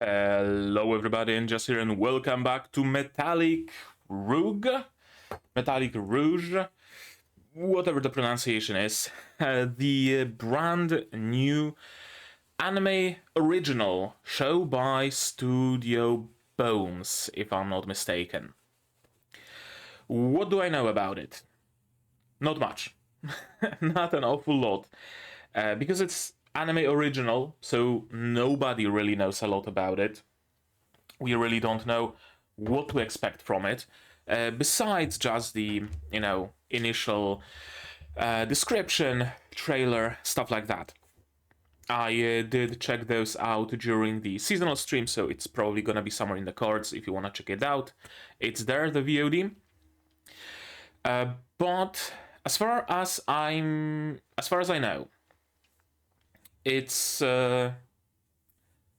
Hello everybody, and just here, and welcome back to Metallic Rouge, Metallic Rouge, whatever the pronunciation is, the brand new anime original show by Studio Bones, if I'm not mistaken. What do I know about it? Not much. Not an awful lot. Because it's anime original, so nobody really knows a lot about it. We really don't know what to expect from it, besides just the, initial description, trailer, stuff like that. I did check those out during the seasonal stream, so it's probably gonna be somewhere in the cards if you wanna check it out. It's there, the VOD. But as far as I know, it's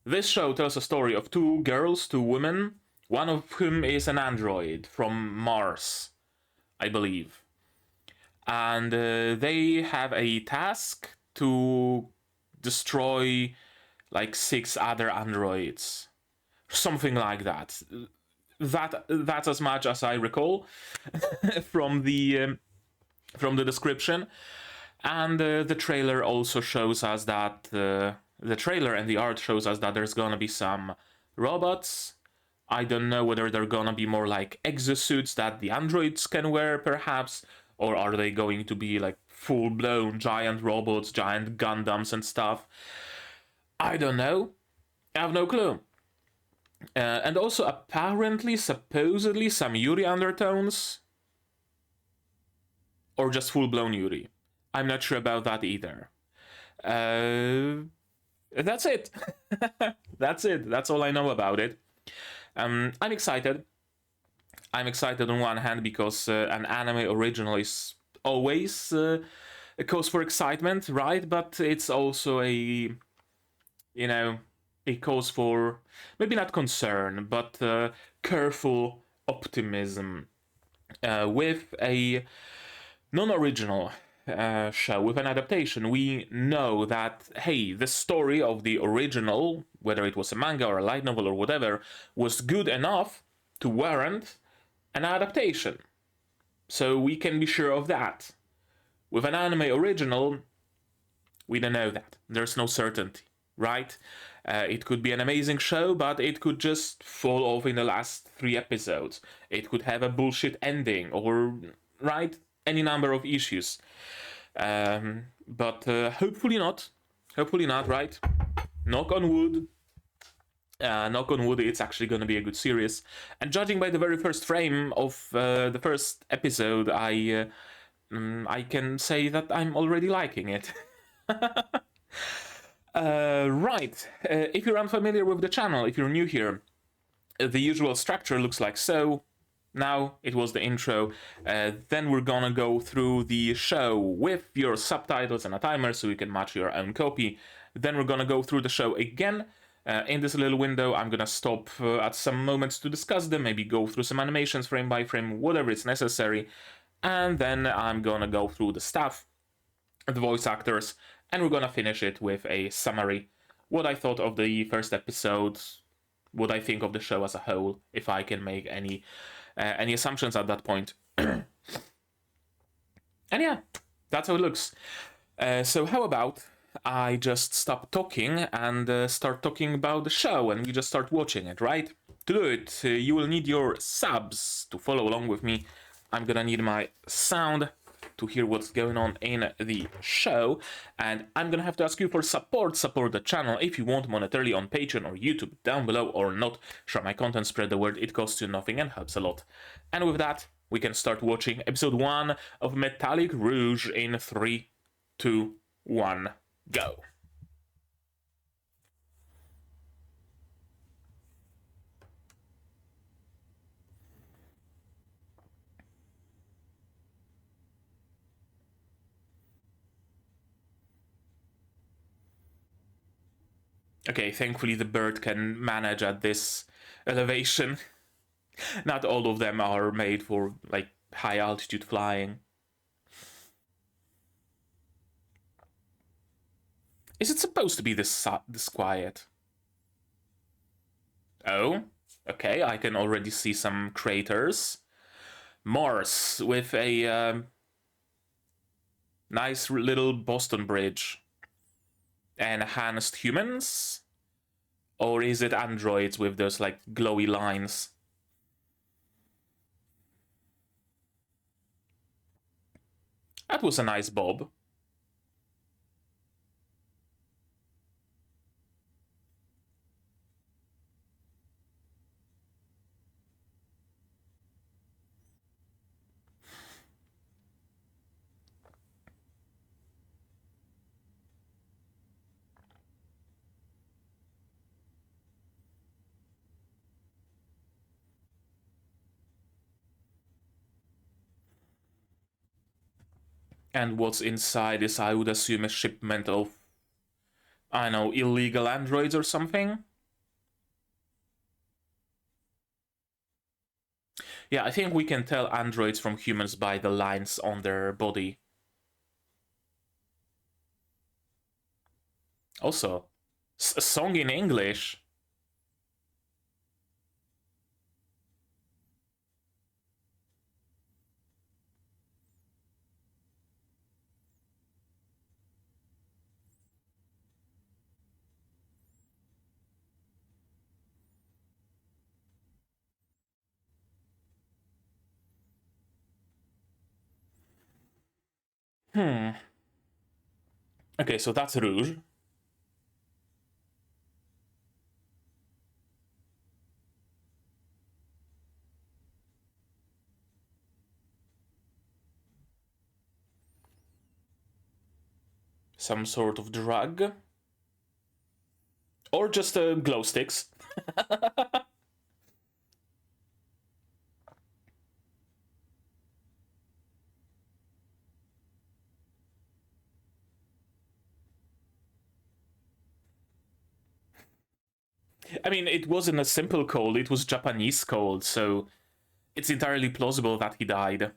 this show tells a story of two girls, two women, one of whom is an android from Mars, I believe, and they have a task to destroy like 6 other androids, something like that. That's as much as I recall from the description. And the trailer also shows us that the trailer and the art shows us that there's gonna be some robots. I don't know whether they're gonna be more like exosuits that the androids can wear, perhaps, or are they going to be like full-blown giant robots, giant Gundams and stuff. I don't know. I have no clue. And also apparently, supposedly, some Yuri undertones. Or just full-blown Yuri. I'm not sure about that either. That's it. That's it. That's all I know about it. I'm excited. I'm excited on one hand because an anime original is always a cause for excitement, right? But it's also a cause for maybe not concern, but careful optimism with a non-original show, with an adaptation. We know that, hey, the story of the original, whether it was a manga or a light novel or whatever, was good enough to warrant an adaptation. So we can be sure of that. With an anime original, we don't know that. There's no certainty, right? It could be an amazing show, but it could just fall off in the last 3 episodes. It could have a bullshit ending, or, right? Any number of issues. But hopefully not. Hopefully not, right? Knock on wood. Knock on wood, it's actually going to be a good series. And judging by the very first frame of the first episode, I can say that I'm already liking it. Right. If you're unfamiliar with the channel, if you're new here, the usual structure looks like so. Now, it was the intro, then we're gonna go through the show with your subtitles and a timer so you can match your own copy. Then we're gonna go through the show again. In this little window, I'm gonna stop at some moments to discuss them, maybe go through some animations frame by frame, whatever is necessary. And then I'm gonna go through the stuff, the voice actors, and we're gonna finish it with a summary. What I thought of the first episode, what I think of the show as a whole, if I can make any assumptions at that point. And yeah, that's how it looks. So how about I just stop talking and start talking about the show, and we just start watching it, right? To do it, you will need your subs to follow along with me. I'm gonna need my sound to hear what's going on in the show, and I'm gonna have to ask you for support the channel if you want monetarily on Patreon or YouTube down below, or not. Share my content, spread the word, it costs you nothing and helps a lot. And with that, we can start watching episode 1 of Metallic Rouge in 3, 2, 1, go. Okay, thankfully the bird can manage at this elevation. Not all of them are made for, like, high altitude flying. Is it supposed to be this quiet? Oh, okay, I can already see some craters. Mars with a nice little Boston Bridge. Enhanced humans? Or is it androids with those like glowy lines? That was a nice bob. And what's inside is, I would assume, a shipment of, I don't know, illegal androids or something? Yeah, I think we can tell androids from humans by the lines on their body. Also, a song in English. Okay, so that's Rouge. Some sort of drug. Or just glow sticks. I mean, it wasn't a simple cold, it was Japanese cold, so it's entirely plausible that he died.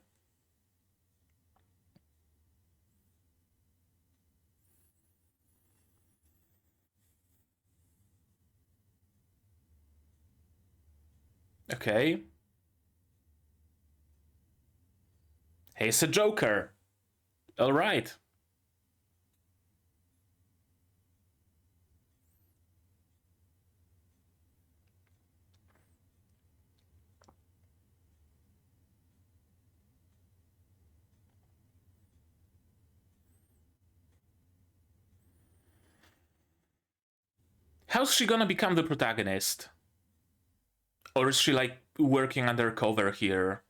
Okay. He's a Joker. Alright. How's she gonna become the protagonist? Or is she like working undercover here?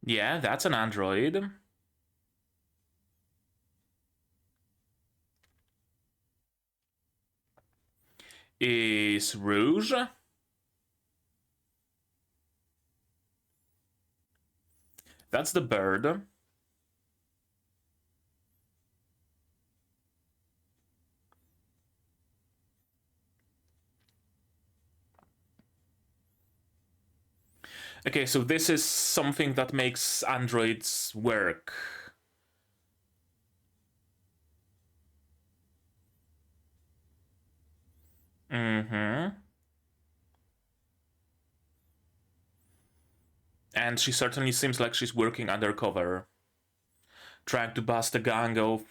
Yeah, that's an android. Is Rouge? That's the bird. Okay, so this is something that makes androids work. Mm-hmm. And she certainly seems like she's working undercover. Trying to bust a gang of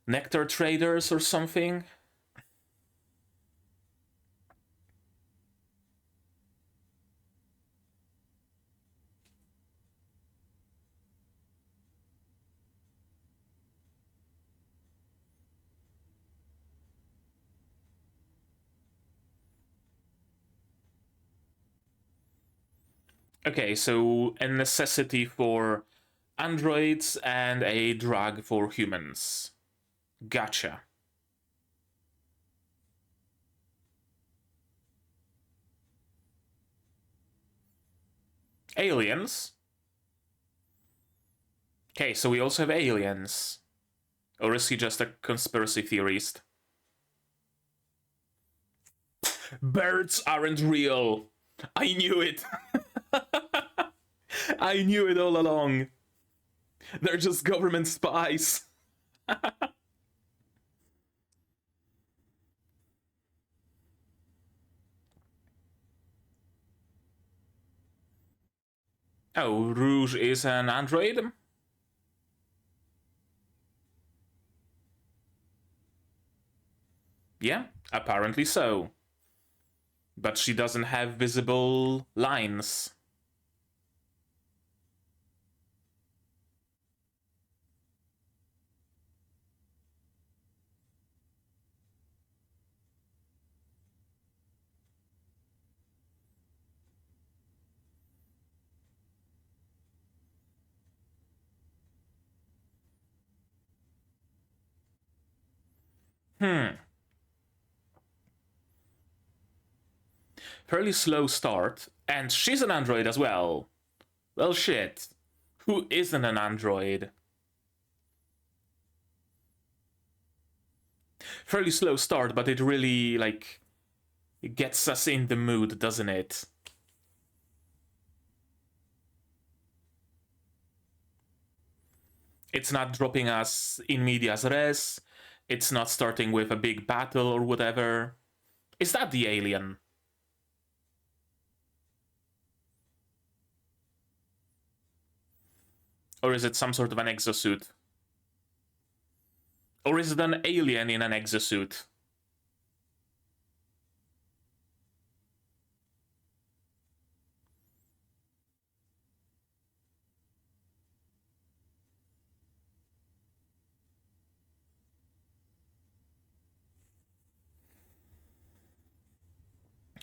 nectar traders or something. Okay, so a necessity for androids and a drug for humans. Gotcha. Aliens? Okay, so we also have aliens. Or is he just a conspiracy theorist? Birds aren't real! I knew it! I knew it all along! They're just government spies! Oh, Rouge is an android? Yeah, apparently so. But she doesn't have visible lines. Fairly slow start, and she's an android as well. Well, shit. Who isn't an android? Fairly slow start, but it really, like, it gets us in the mood, doesn't it? It's not dropping us in medias res. It's not starting with a big battle or whatever. Is that the alien? Or is it some sort of an exosuit? Or is it an alien in an exosuit?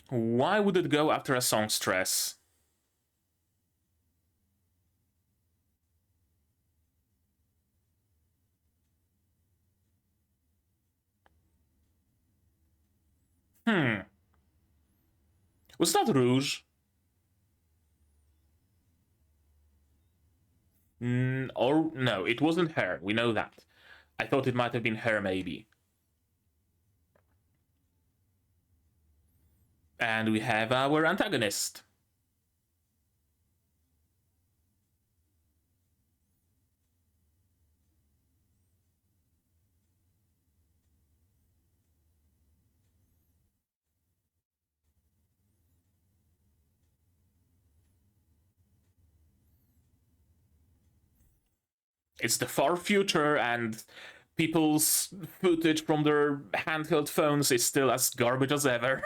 Why would it go after a songstress? Was that Rouge? Or no, it wasn't her. We know that. I thought it might have been her, maybe. And we have our antagonist. It's the far future, and people's footage from their handheld phones is still as garbage as ever.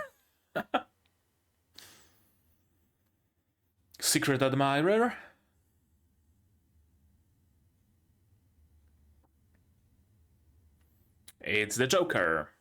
Secret admirer? It's the Joker.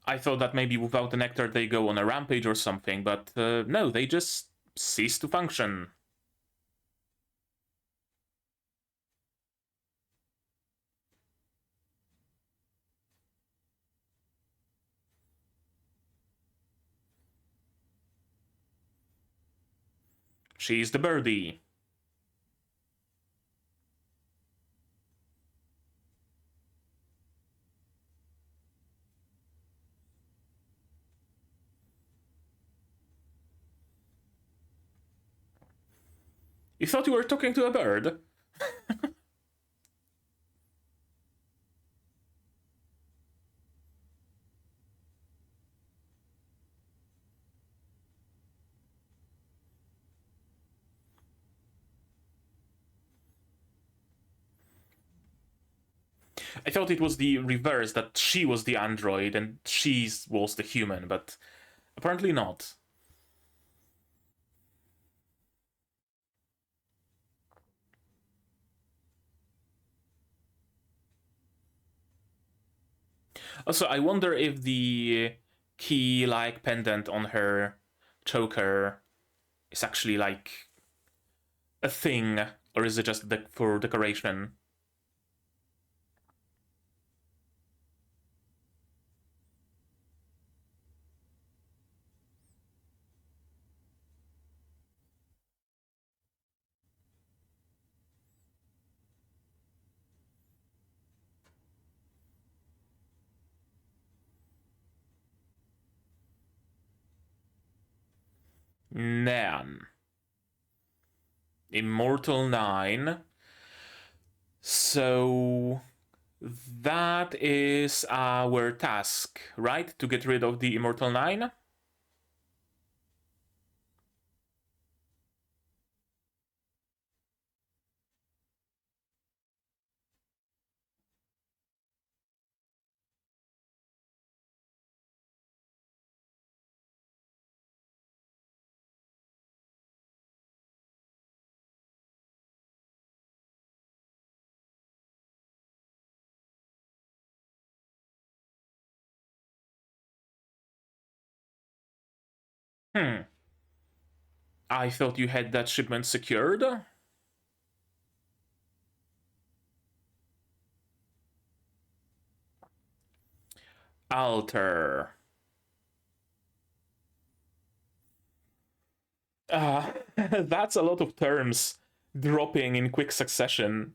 I thought that maybe without the nectar they go on a rampage or something, but no, they just cease to function. She's the birdie. You thought you were talking to a bird? I thought it was the reverse, that she was the android and she was the human, but apparently not. Also, I wonder if the key like pendant on her choker is actually like a thing, or is it just for decoration? Nan. Immortal 9. So that is our task, right? To get rid of the Immortal 9? I thought you had that shipment secured. Alter. That's a lot of terms dropping in quick succession.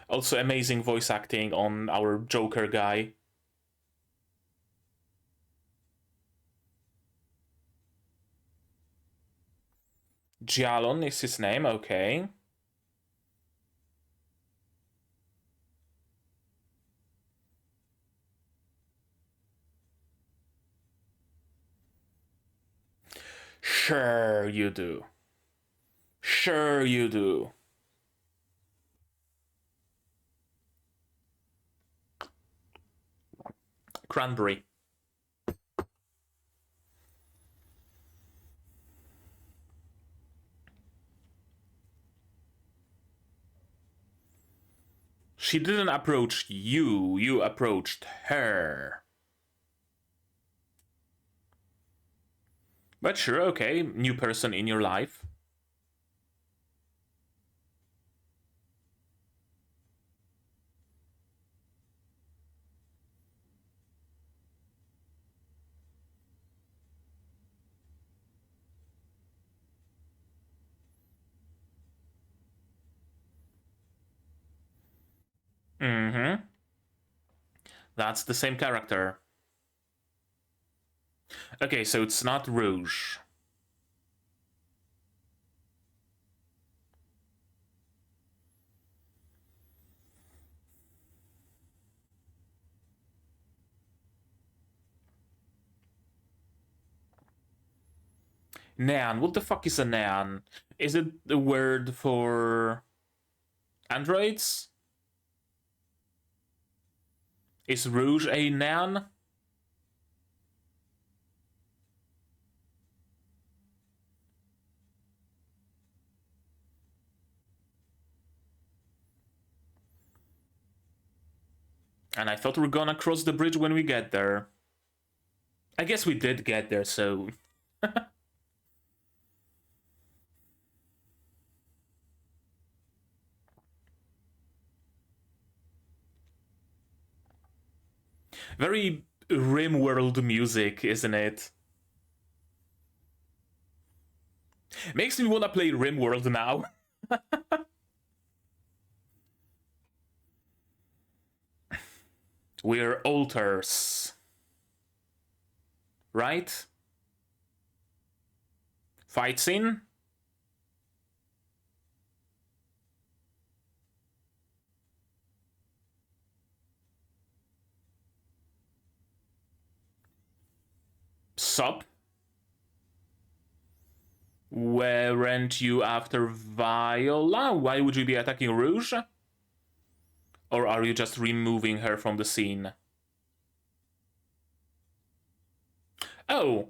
Also, amazing voice acting on our Joker guy. Jialon is his name, okay. Sure you do. Sure you do. Cranberry. She didn't approach you, you approached her. But sure, okay, new person in your life. Mm-hmm. That's the same character. Okay, so it's not Rouge. Nan, what the fuck is a Nan? Is it the word for androids? Is Rouge a Nan? And I thought we were gonna cross the bridge when we get there. I guess we did get there, so... Very RimWorld music, isn't it? Makes me wanna play RimWorld now. We're alters. Right? Fight scene? Sup? Weren't you after Viola? Why would you be attacking Rouge? Or are you just removing her from the scene? Oh.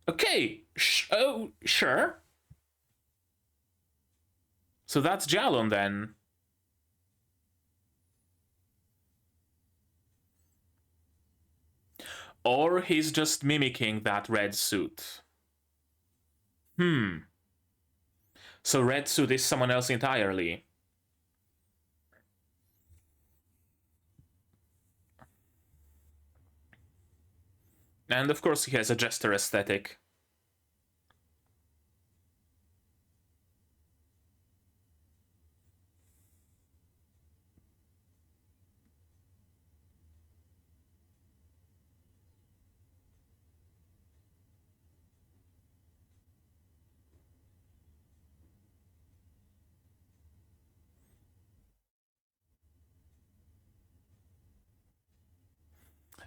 Okay. Oh, sure. So that's Jalon then. Or he's just mimicking that red suit. So red suit is someone else entirely. And of course he has a jester aesthetic.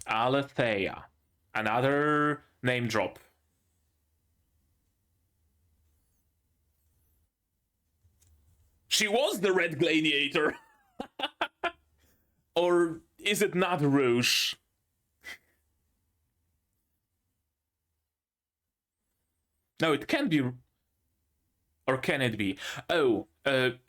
Alethea. Another name drop. She was the Red Gladiator! Or is it not Rouge? No, it can be. Or can it be? Oh,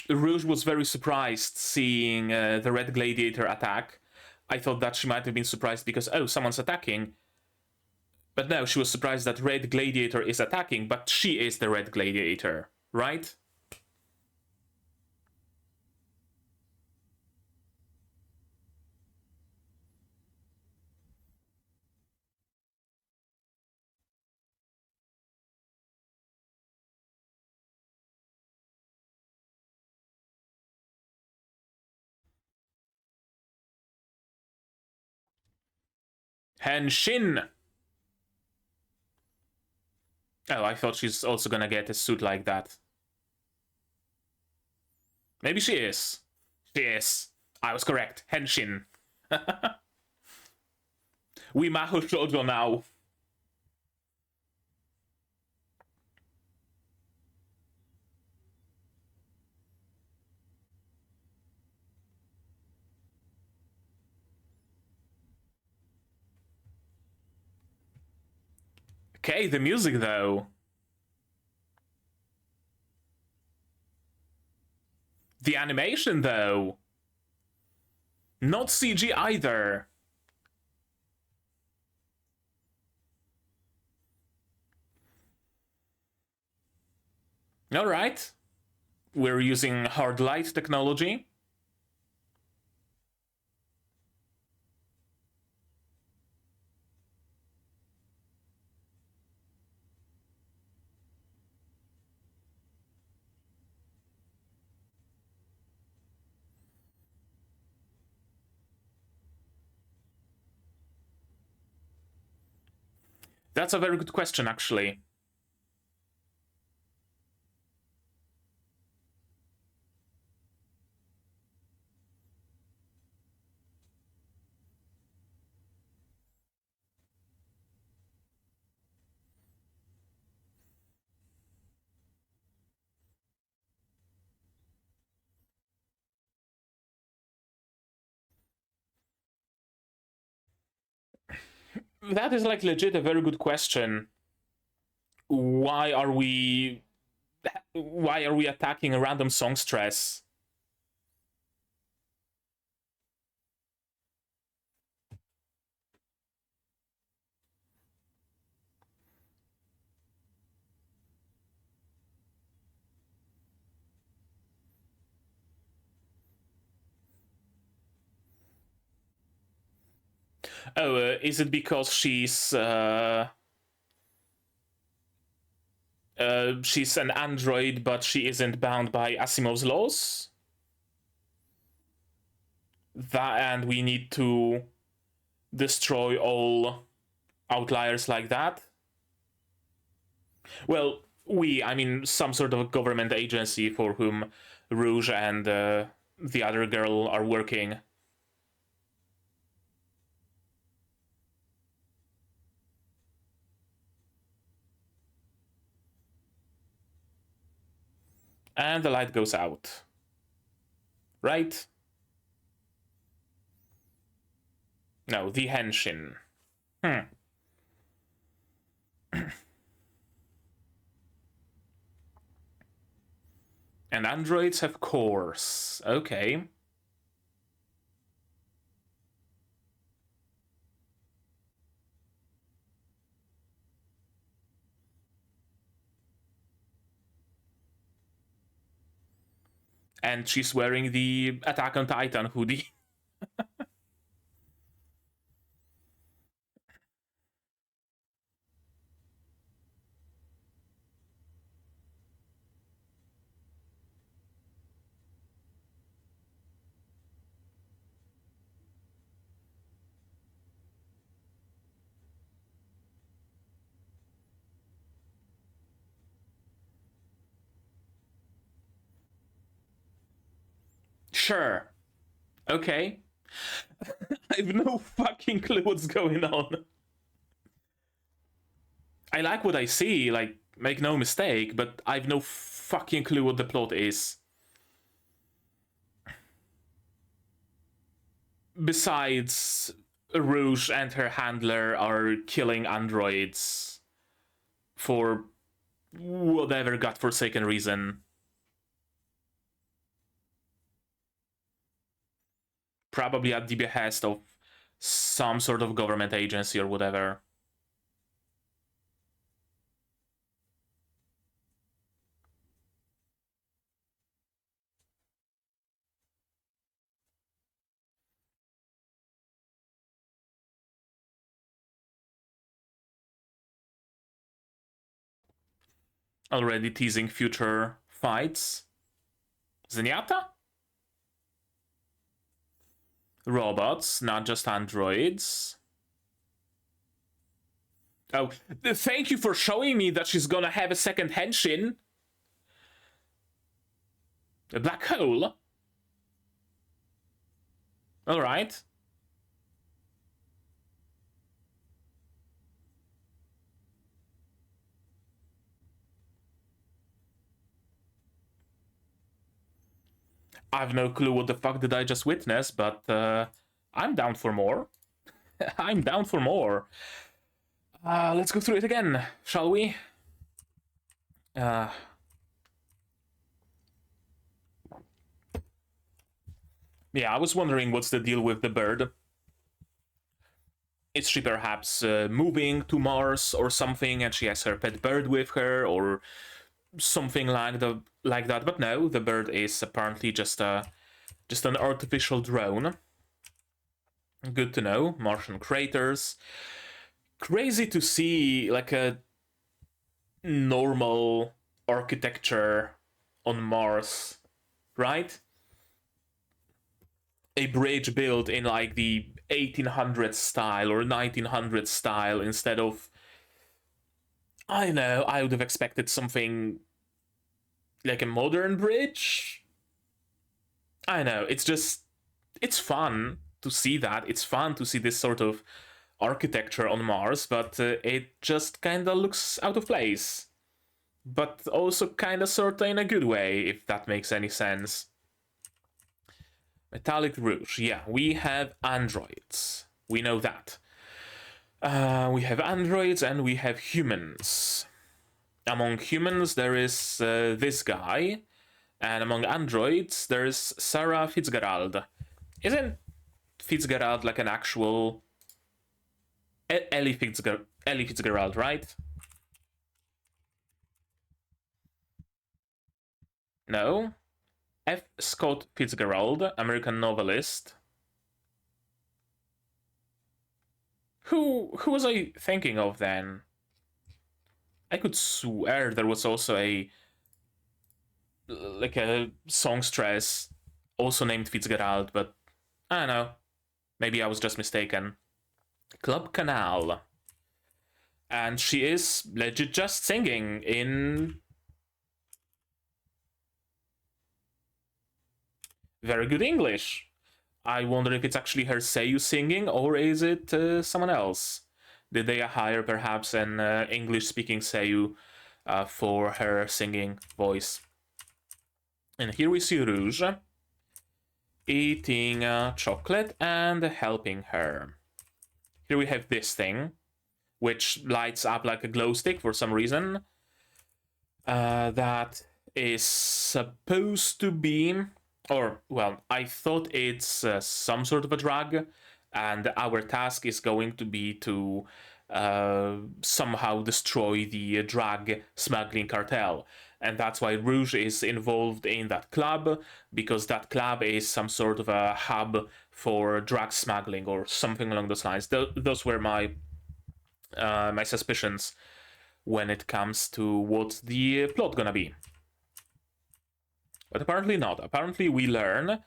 Rouge was very surprised seeing the Red Gladiator attack. I thought that she might have been surprised because, oh, someone's attacking. But no, she was surprised that Red Gladiator is attacking, but she is the Red Gladiator, right? Henshin! Oh, I thought she's also gonna get a suit like that. Maybe she is. She is. I was correct. Henshin. We Maho Shoujo now. Okay, the music though. The animation though. Not CG either. Alright. We're using hard light technology. That's a very good question, actually. That is like legit a very good question. Why are we attacking a random songstress? Oh, is it because she's an android, but she isn't bound by Asimov's laws? That, and we need to destroy all outliers like that? Well, I mean, some sort of government agency for whom Rouge and the other girl are working. And the light goes out. Right? No, the henshin. And androids have cores. Okay. And she's wearing the Attack on Titan hoodie. Sure. Okay. I've no fucking clue what's going on. I like what I see, like, make no mistake, but I've no fucking clue what the plot is. Besides, Rouge and her handler are killing androids for whatever godforsaken reason. Probably at the behest of some sort of government agency or whatever. Already teasing future fights. Zenyatta? Robots, not just androids. Oh, thank you for showing me that she's gonna have a second henshin. A black hole? Alright. I've no clue what the fuck did I just witness, but I'm down for more. I'm down for more. Let's go through it again, shall we? Yeah, I was wondering what's the deal with the bird. Is she perhaps moving to Mars or something, and she has her pet bird with her, or something like that? But no, the bird is apparently just an artificial drone. Good to know. Martian craters. Crazy to see like a normal architecture on Mars, right? A bridge built in like the 1800s style or 1900s style instead of, I know, I would have expected something like a modern bridge. I know, it's fun to see that. It's fun to see this sort of architecture on Mars, but it just kinda looks out of place. But also kinda sorta in a good way, if that makes any sense. Metallic Rouge, yeah, we have androids. We know that. We have androids and we have humans. Among humans, there is this guy, and among androids, there's Sarah Fitzgerald. Isn't Fitzgerald like an actual Ellie Fitzgerald, right? No. F. Scott Fitzgerald, American novelist. Who was I thinking of then? I could swear there was also a songstress also named Fitzgerald, but I don't know. Maybe I was just mistaken. Club Canal. And she is legit just singing in very good English. I wonder if it's actually her Seiyu singing, or is it someone else? Did they hire perhaps an English-speaking Seiyu for her singing voice? And here we see Rouge eating chocolate and helping her. Here we have this thing, which lights up like a glow stick for some reason. That is supposed to be, or, well, I thought it's some sort of a drug, and our task is going to be to somehow destroy the drug smuggling cartel. And that's why Rouge is involved in that club, because that club is some sort of a hub for drug smuggling or something along those lines. Those were my my suspicions when it comes to what's the plot gonna be. But apparently not. Apparently we learn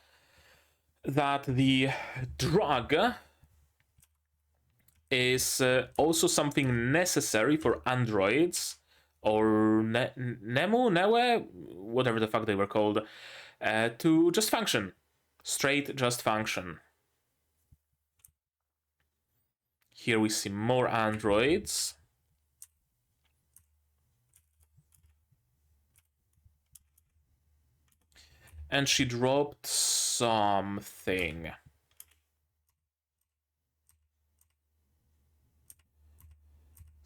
that the drug is also something necessary for androids, or Nemo, whatever the fuck they were called, to just function. Straight just function. Here we see more androids. And she dropped something.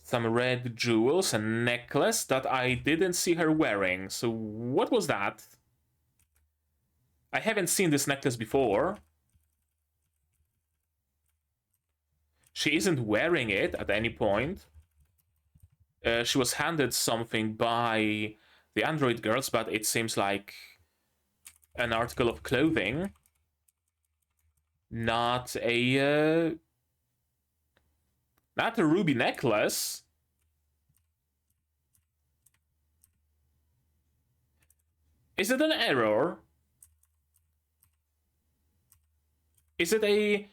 Some red jewels, a necklace that I didn't see her wearing. So what was that? I haven't seen this necklace before. She isn't wearing it at any point. She was handed something by the android girls, but it seems like an article of clothing, not a ruby necklace. Is it an error? Is it a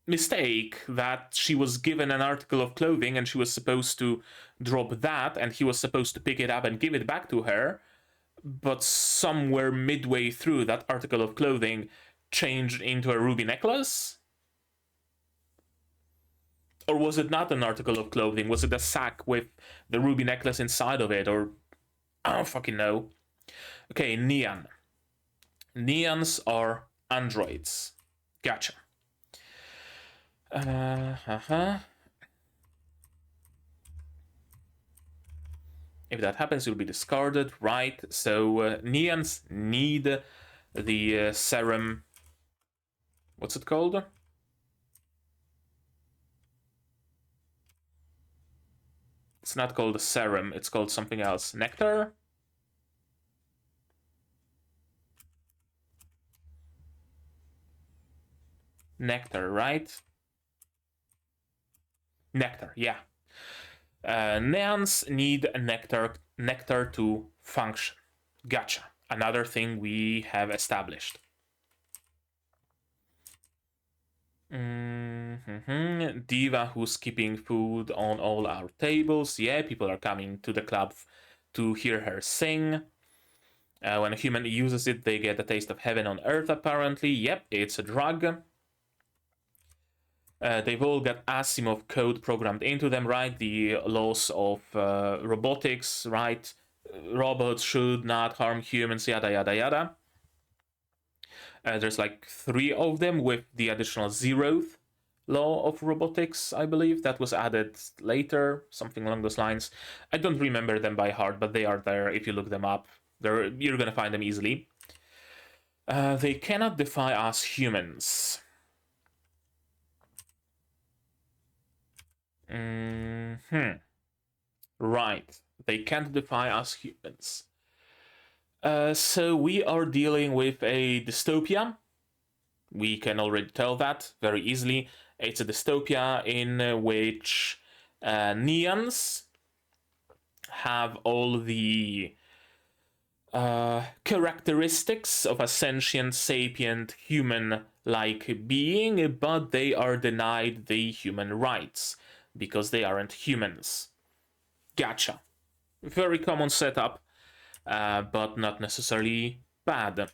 mistake that she was given an article of clothing and she was supposed to drop that and he was supposed to pick it up and give it back to her, but somewhere midway through that article of clothing changed into a ruby necklace? Or was it not an article of clothing? Was it a sack with the ruby necklace inside of it? Or I don't fucking know. Okay, neon. Neons are androids. Gotcha. If that happens, you'll be discarded, right? So neons need the serum. What's it called? It's not called a serum, it's called something else. Nectar? Nectar, right? Nectar, yeah. Neons need a nectar to function. Gotcha. Another thing we have established. Diva who's keeping food on all our tables. Yeah, people are coming to the club to hear her sing. When a human uses it, they get a taste of heaven on earth, apparently. Yep, it's a drug. They've all got Asimov code programmed into them, right? The laws of robotics, right? Robots should not harm humans, yada yada yada. There's like 3 of them with the additional 0th law of robotics, I believe. That was added later, something along those lines. I don't remember them by heart, but they are there if you look them up. You're gonna find them easily. They cannot defy us humans. Right. They can't defy us humans. So we are dealing with a dystopia. We can already tell that very easily. It's a dystopia in which neons have all the characteristics of a sentient, sapient, human-like being, but they are denied the human rights because they aren't humans. Gotcha. Very common setup, but not necessarily bad.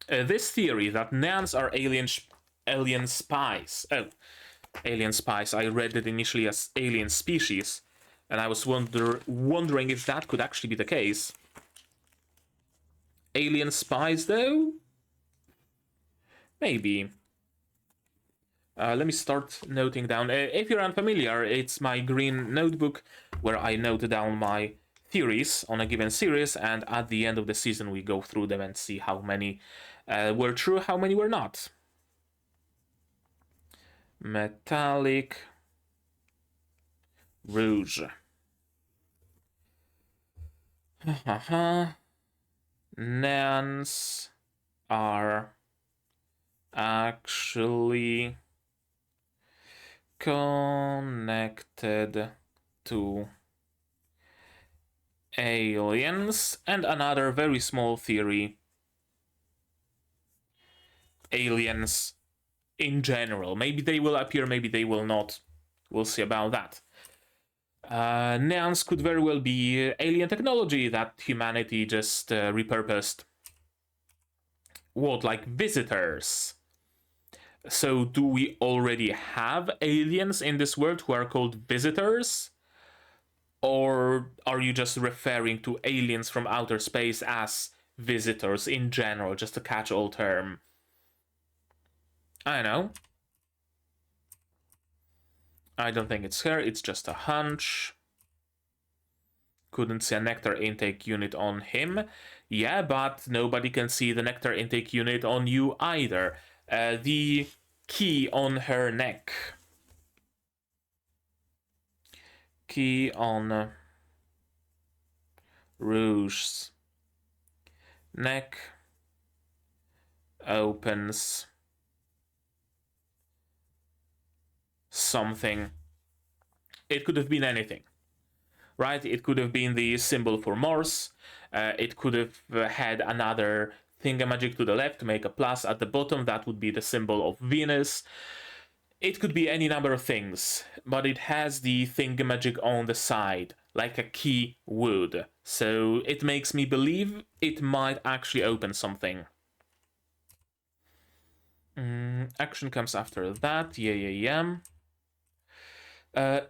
This theory that neons are alien spies. Oh, alien spies. I read it initially as alien species, and I was wondering if that could actually be the case. Alien spies, though? Maybe. Let me start noting down. If you're unfamiliar, it's my green notebook where I note down my theories on a given series, and at the end of the season we go through them and see how many were true, how many were not. Metallic Rouge. Neons are actually connected to aliens, and another very small theory: aliens in general. Maybe they will appear, maybe they will not. We'll see about that. Neons could very well be alien technology that humanity just repurposed. What, like visitors? So do we already have aliens in this world who are called visitors? Or are you just referring to aliens from outer space as visitors in general, just a catch-all term? I don't know. I don't think it's her, it's just a hunch. Couldn't see a nectar intake unit on him. Yeah, but nobody can see the nectar intake unit on you either. The key on her neck. Key on Rouge's neck opens something. It could have been anything, right? It could have been the symbol for Morse. It could have had another thingamagic to the left to make a plus at the bottom. That would be the symbol of Venus. It could be any number of things, but it has the thingamagic on the side, like a key would. So it makes me believe it might actually open something. Action comes after that. Yeah.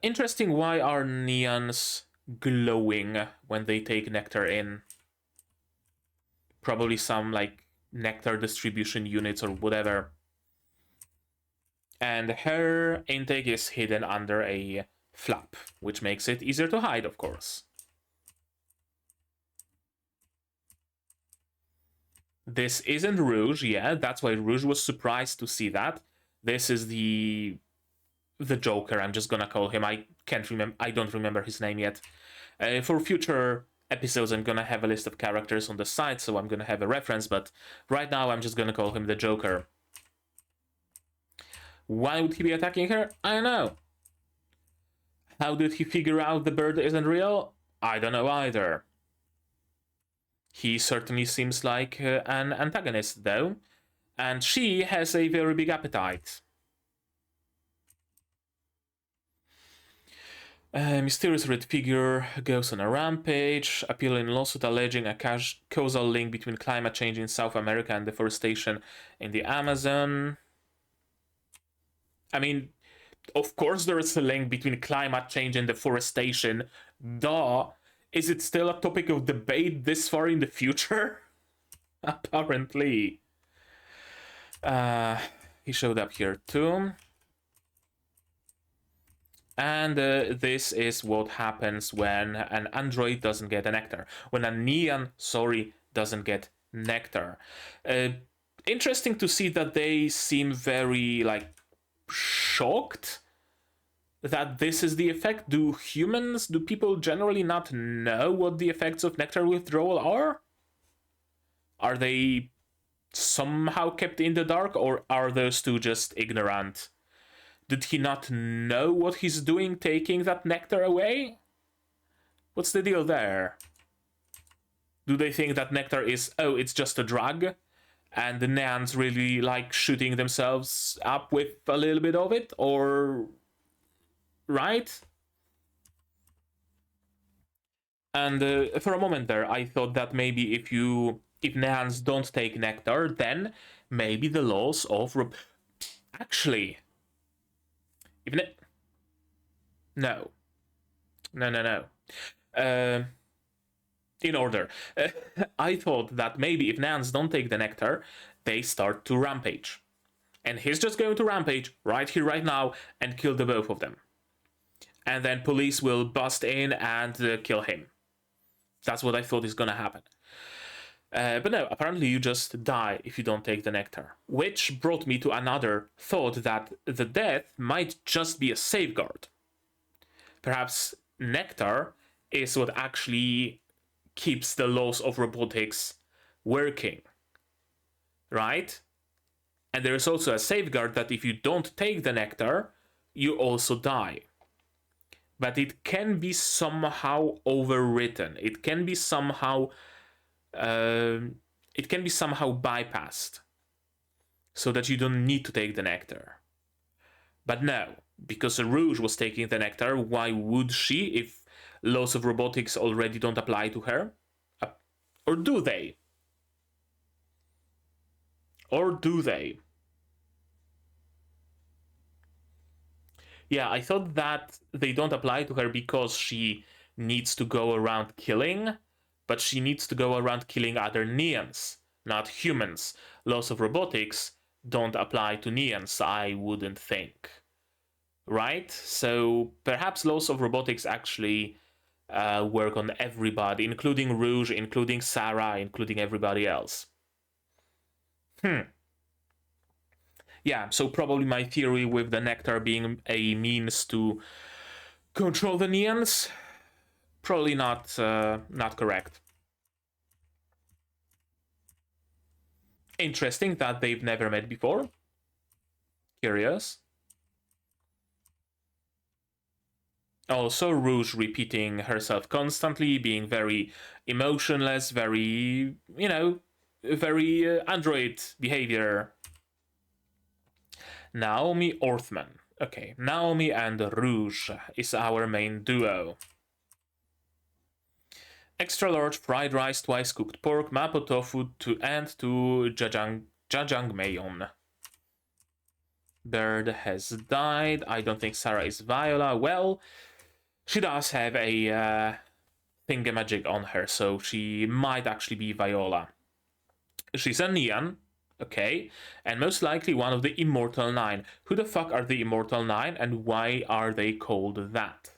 Interesting, why are neons glowing when they take nectar in? Probably some, like, nectar distribution units or whatever. And her intake is hidden under a flap, which makes it easier to hide, of course. This isn't Rouge, yeah, that's why Rouge was surprised to see that. This is the Joker, I'm just gonna call him. I don't remember his name yet. For future episodes, I'm gonna have a list of characters on the side, so I'm gonna have a reference, but right now I'm just gonna call him the Joker. Why would he be attacking her? I don't know. How did he figure out the bird isn't real? I don't know either. He certainly seems like an antagonist, though, and she has a very big appetite. A mysterious red figure goes on a rampage, appealing lawsuit alleging a causal link between climate change in South America and deforestation in the Amazon. I mean, of course there is a link between climate change and deforestation. Duh. Is it still a topic of debate this far in the future? Apparently. He showed up here too. And this is what happens when an android doesn't get a nectar. When a neon, doesn't get nectar. Interesting to see that they seem very, like, shocked that this is the effect. Do people generally not know what the effects of nectar withdrawal are? Are they somehow kept in the dark, or are those two just ignorant? Did he not know what he's doing taking that nectar away? What's the deal there? Do they think that nectar is, oh, it's just a drug, and the neons really like shooting themselves up with a little bit of it, or... right? And for a moment there, I thought that maybe if neons don't take nectar, then maybe the laws of... Actually... Even it... No. In order. I thought that maybe if neons don't take the nectar, they start to rampage. And he's just going to rampage right here, right now, and kill the both of them. And then police will bust in and kill him. That's what I thought is gonna happen. But no, apparently you just die if you don't take the nectar. Which brought me to another thought that the death might just be a safeguard. Perhaps nectar is what actually keeps the laws of robotics working. Right? And there is also a safeguard that if you don't take the nectar, you also die. But it can be somehow overwritten. It can be somehow bypassed, so that you don't need to take the nectar. But no, because Rouge was taking the nectar, why would she if laws of robotics already don't apply to her? Or do they? Or do they? Yeah, I thought that they don't apply to her because she needs to go around killing, but she needs to go around killing other Neons, not humans. Laws of robotics don't apply to Neons, I wouldn't think. Right? So perhaps laws of robotics actually work on everybody, including Rouge, including Sarah, including everybody else. Yeah, so probably my theory with the nectar being a means to control the Neons, probably not correct. Interesting that they've never met before. Curious. Also, Rouge repeating herself constantly, being very emotionless, very, very android behavior. Naomi Orthman. Okay, Naomi and Rouge is our main duo. Extra large fried rice, twice cooked pork, mapo tofu, and two jajangmyeon. Bird has died. I don't think Sarah is Viola. Well, she does have a thingamagic on her, so she might actually be Viola. She's a Neon, okay, and most likely one of the Immortal Nine. Who the fuck are the Immortal Nine, and why are they called that?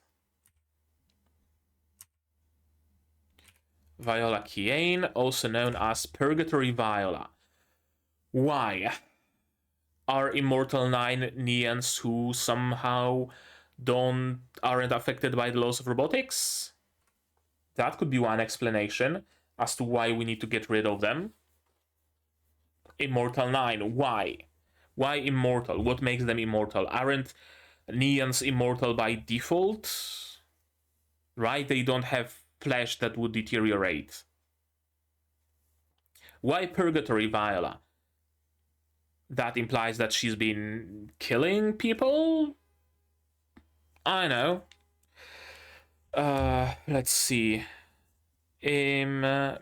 Viola Kiane, also known as Purgatory Viola. Why? Are Immortal Nine Neons who somehow aren't affected by the laws of robotics? That could be one explanation as to why we need to get rid of them. Immortal 9, why? Why immortal? What makes them immortal? Aren't Neons immortal by default? Right? They don't have flesh that would deteriorate. Why Purgatory Viola? That implies that she's been killing people? I know. Let's see. Immortal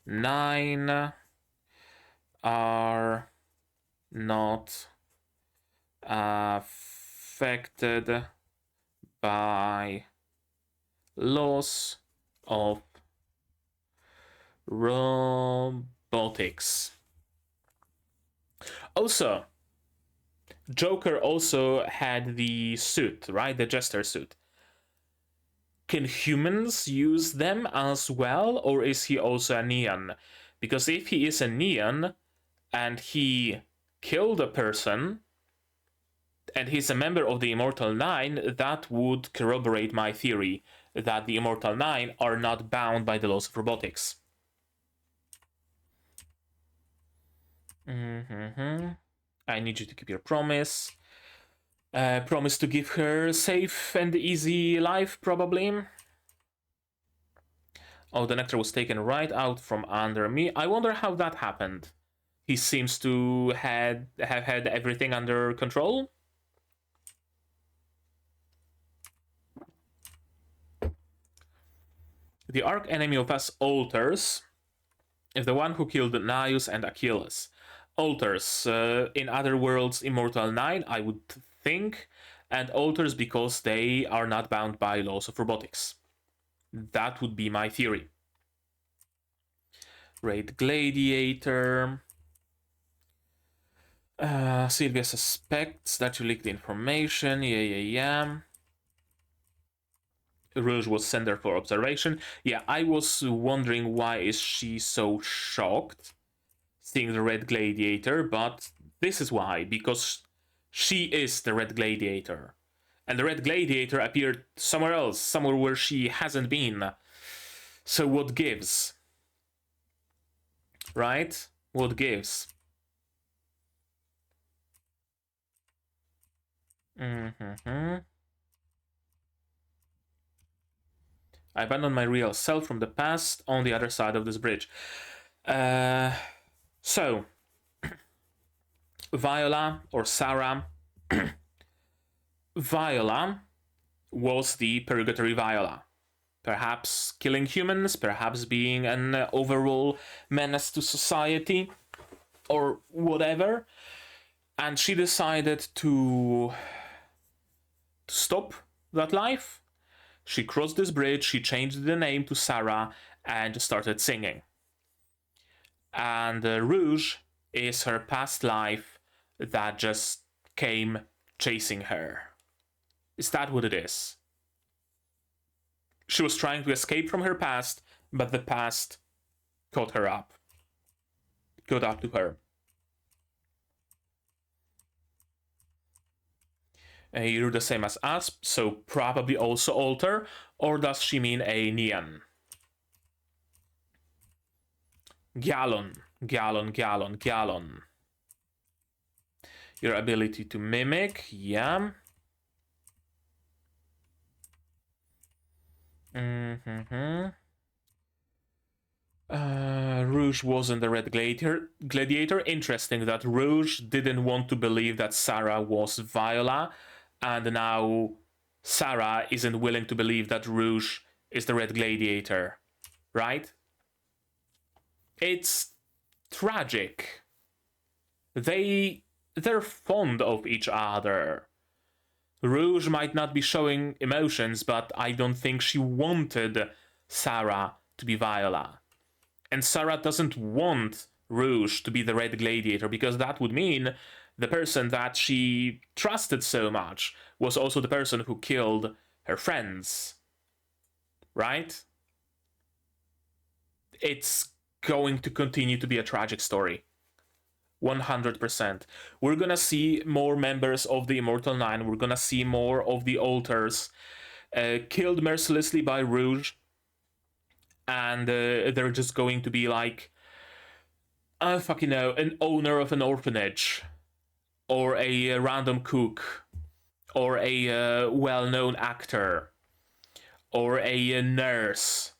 9 are not affected by laws of robotics. Also, Joker also had the suit, right? The Jester suit. Can humans use them as well, or is he also a Neon? Because if he is a Neon and he killed a person and he's a member of the Immortal Nine, that would corroborate my theory that the Immortal Nine are not bound by the laws of robotics. I need you to keep your promise. Promise to give her a safe and easy life, probably. Oh, the nectar was taken right out from under me. I wonder how that happened. He seems to have had everything under control. The arch enemy of us, Alters, is the one who killed Naius and Achilles. Alters, in other worlds, Immortal 9, I would think, and Alters because they are not bound by laws of robotics. That would be my theory. Raid Gladiator. Sylvia suspects that you leaked the information. Yeah. Rouge was sent there for observation. Yeah, I was wondering why is she so shocked seeing the Red Gladiator, but this is why, because she is the Red Gladiator. And the Red Gladiator appeared somewhere else, somewhere where she hasn't been. So what gives? Right? What gives? I abandoned my real self from the past on the other side of this bridge. So, Viola or Sarah. Viola was the Purgatory Viola. Perhaps killing humans, perhaps being an overall menace to society, or whatever. And she decided to stop that life. She crossed this bridge, she changed the name to Sarah, and started singing. And Rouge is her past life that just came chasing her. Is that what it is? She was trying to escape from her past, but the past caught her up. Caught up to her. You're the same as us, so probably also alter, or does she mean a neon? Gallon. Your ability to mimic, yeah. Rouge wasn't the Red Gladiator. Interesting that Rouge didn't want to believe that Sarah was Viola, and now Sarah isn't willing to believe that Rouge is the Red Gladiator, right? It's tragic. They're fond of each other. Rouge might not be showing emotions, but I don't think she wanted Sarah to be Viola. And Sarah doesn't want Rouge to be the Red Gladiator, because that would mean the person that she trusted so much was also the person who killed her friends. Right? It's going to continue to be a tragic story. 100%. We're gonna see more members of the Immortal Nine. We're gonna see more of the alters killed mercilessly by Rouge. And they're just going to be like, I fucking know, an owner of an orphanage, or a random cook, or a well-known actor, or a nurse.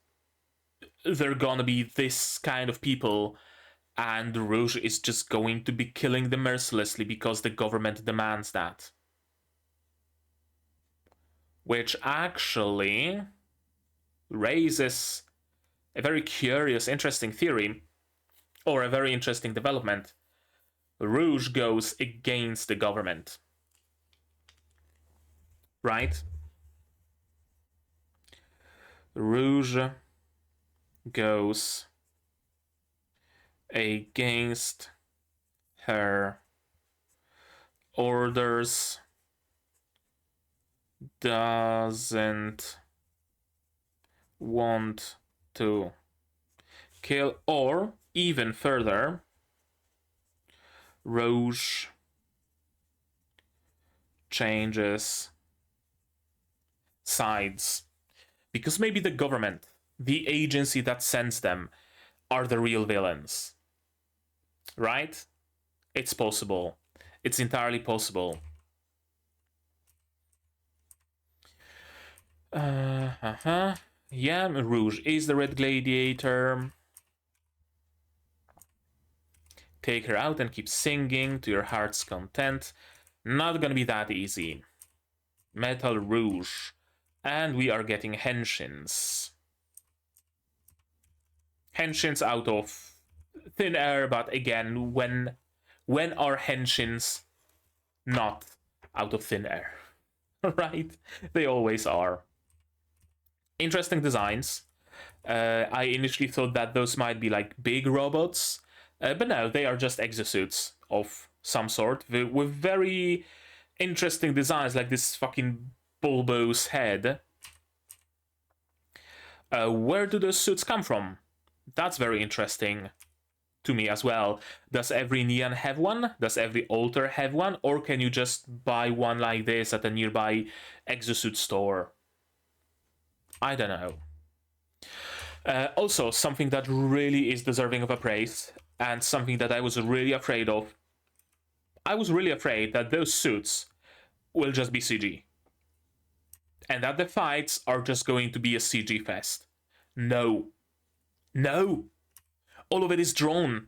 They're gonna be this kind of people, and Rouge is just going to be killing them mercilessly because the government demands that. Which actually raises a very curious, interesting theory, or a very interesting development. Rouge goes against the government. Right? Rouge goes against her orders, doesn't want to kill, or even further, Rouge changes sides. Because maybe the government, the agency that sends them, are the real villains. Right? It's possible. It's entirely possible. Yeah, Rouge is the Red Gladiator. Take her out and keep singing to your heart's content. Not gonna be that easy. Metal Rouge. And we are getting henshins. Henshins out of thin air, but again, when are henshins not out of thin air? Right? They always are. Interesting designs. I initially thought that those might be like big robots, but no, they are just exosuits of some sort with very interesting designs, like this fucking bulbous head. Where do those suits come from? That's very interesting to me as well. Does every Neon have one? Does every altar have one? Or can you just buy one like this at a nearby exosuit store? I don't know. Also, something that really is deserving of a praise, and something that I was really afraid of. I was really afraid that those suits will just be CG. And that the fights are just going to be a CG fest. No. No! All of it is drawn.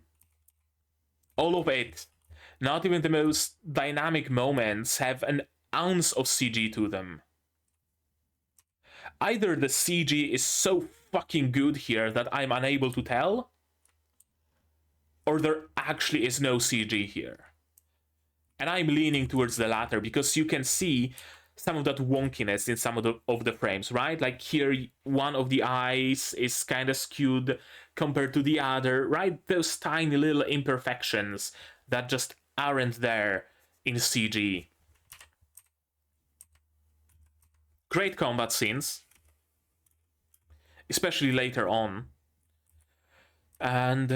All of it. Not even the most dynamic moments have an ounce of CG to them. Either the CG is so fucking good here that I'm unable to tell, or there actually is no CG here. And I'm leaning towards the latter, because you can see some of that wonkiness in some of the frames, right? Like here, one of the eyes is kind of skewed compared to the other, right? Those tiny little imperfections that just aren't there in CG. Great combat scenes, especially later on. And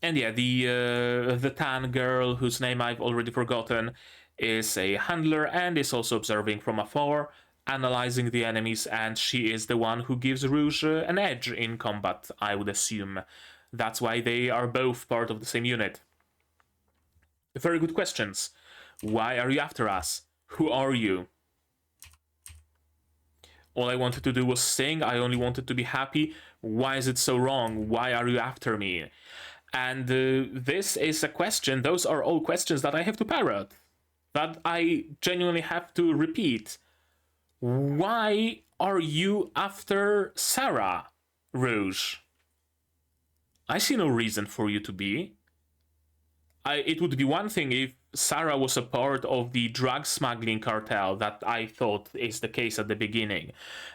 yeah, the tan girl, whose name I've already forgotten, is a handler and is also observing from afar, analyzing the enemies, and she is the one who gives Rouge an edge in combat, I would assume. That's why they are both part of the same unit. Very good questions. Why are you after us? Who are you? All I wanted to do was sing. I only wanted to be happy. Why is it so wrong? Why are you after me? And this is a question. Those are all questions that I have to parrot, that I genuinely have to repeat. Why are you after Sarah, Rouge? I see no reason for you to be. It would be one thing if Sarah was a part of the drug smuggling cartel that I thought is the case at the beginning.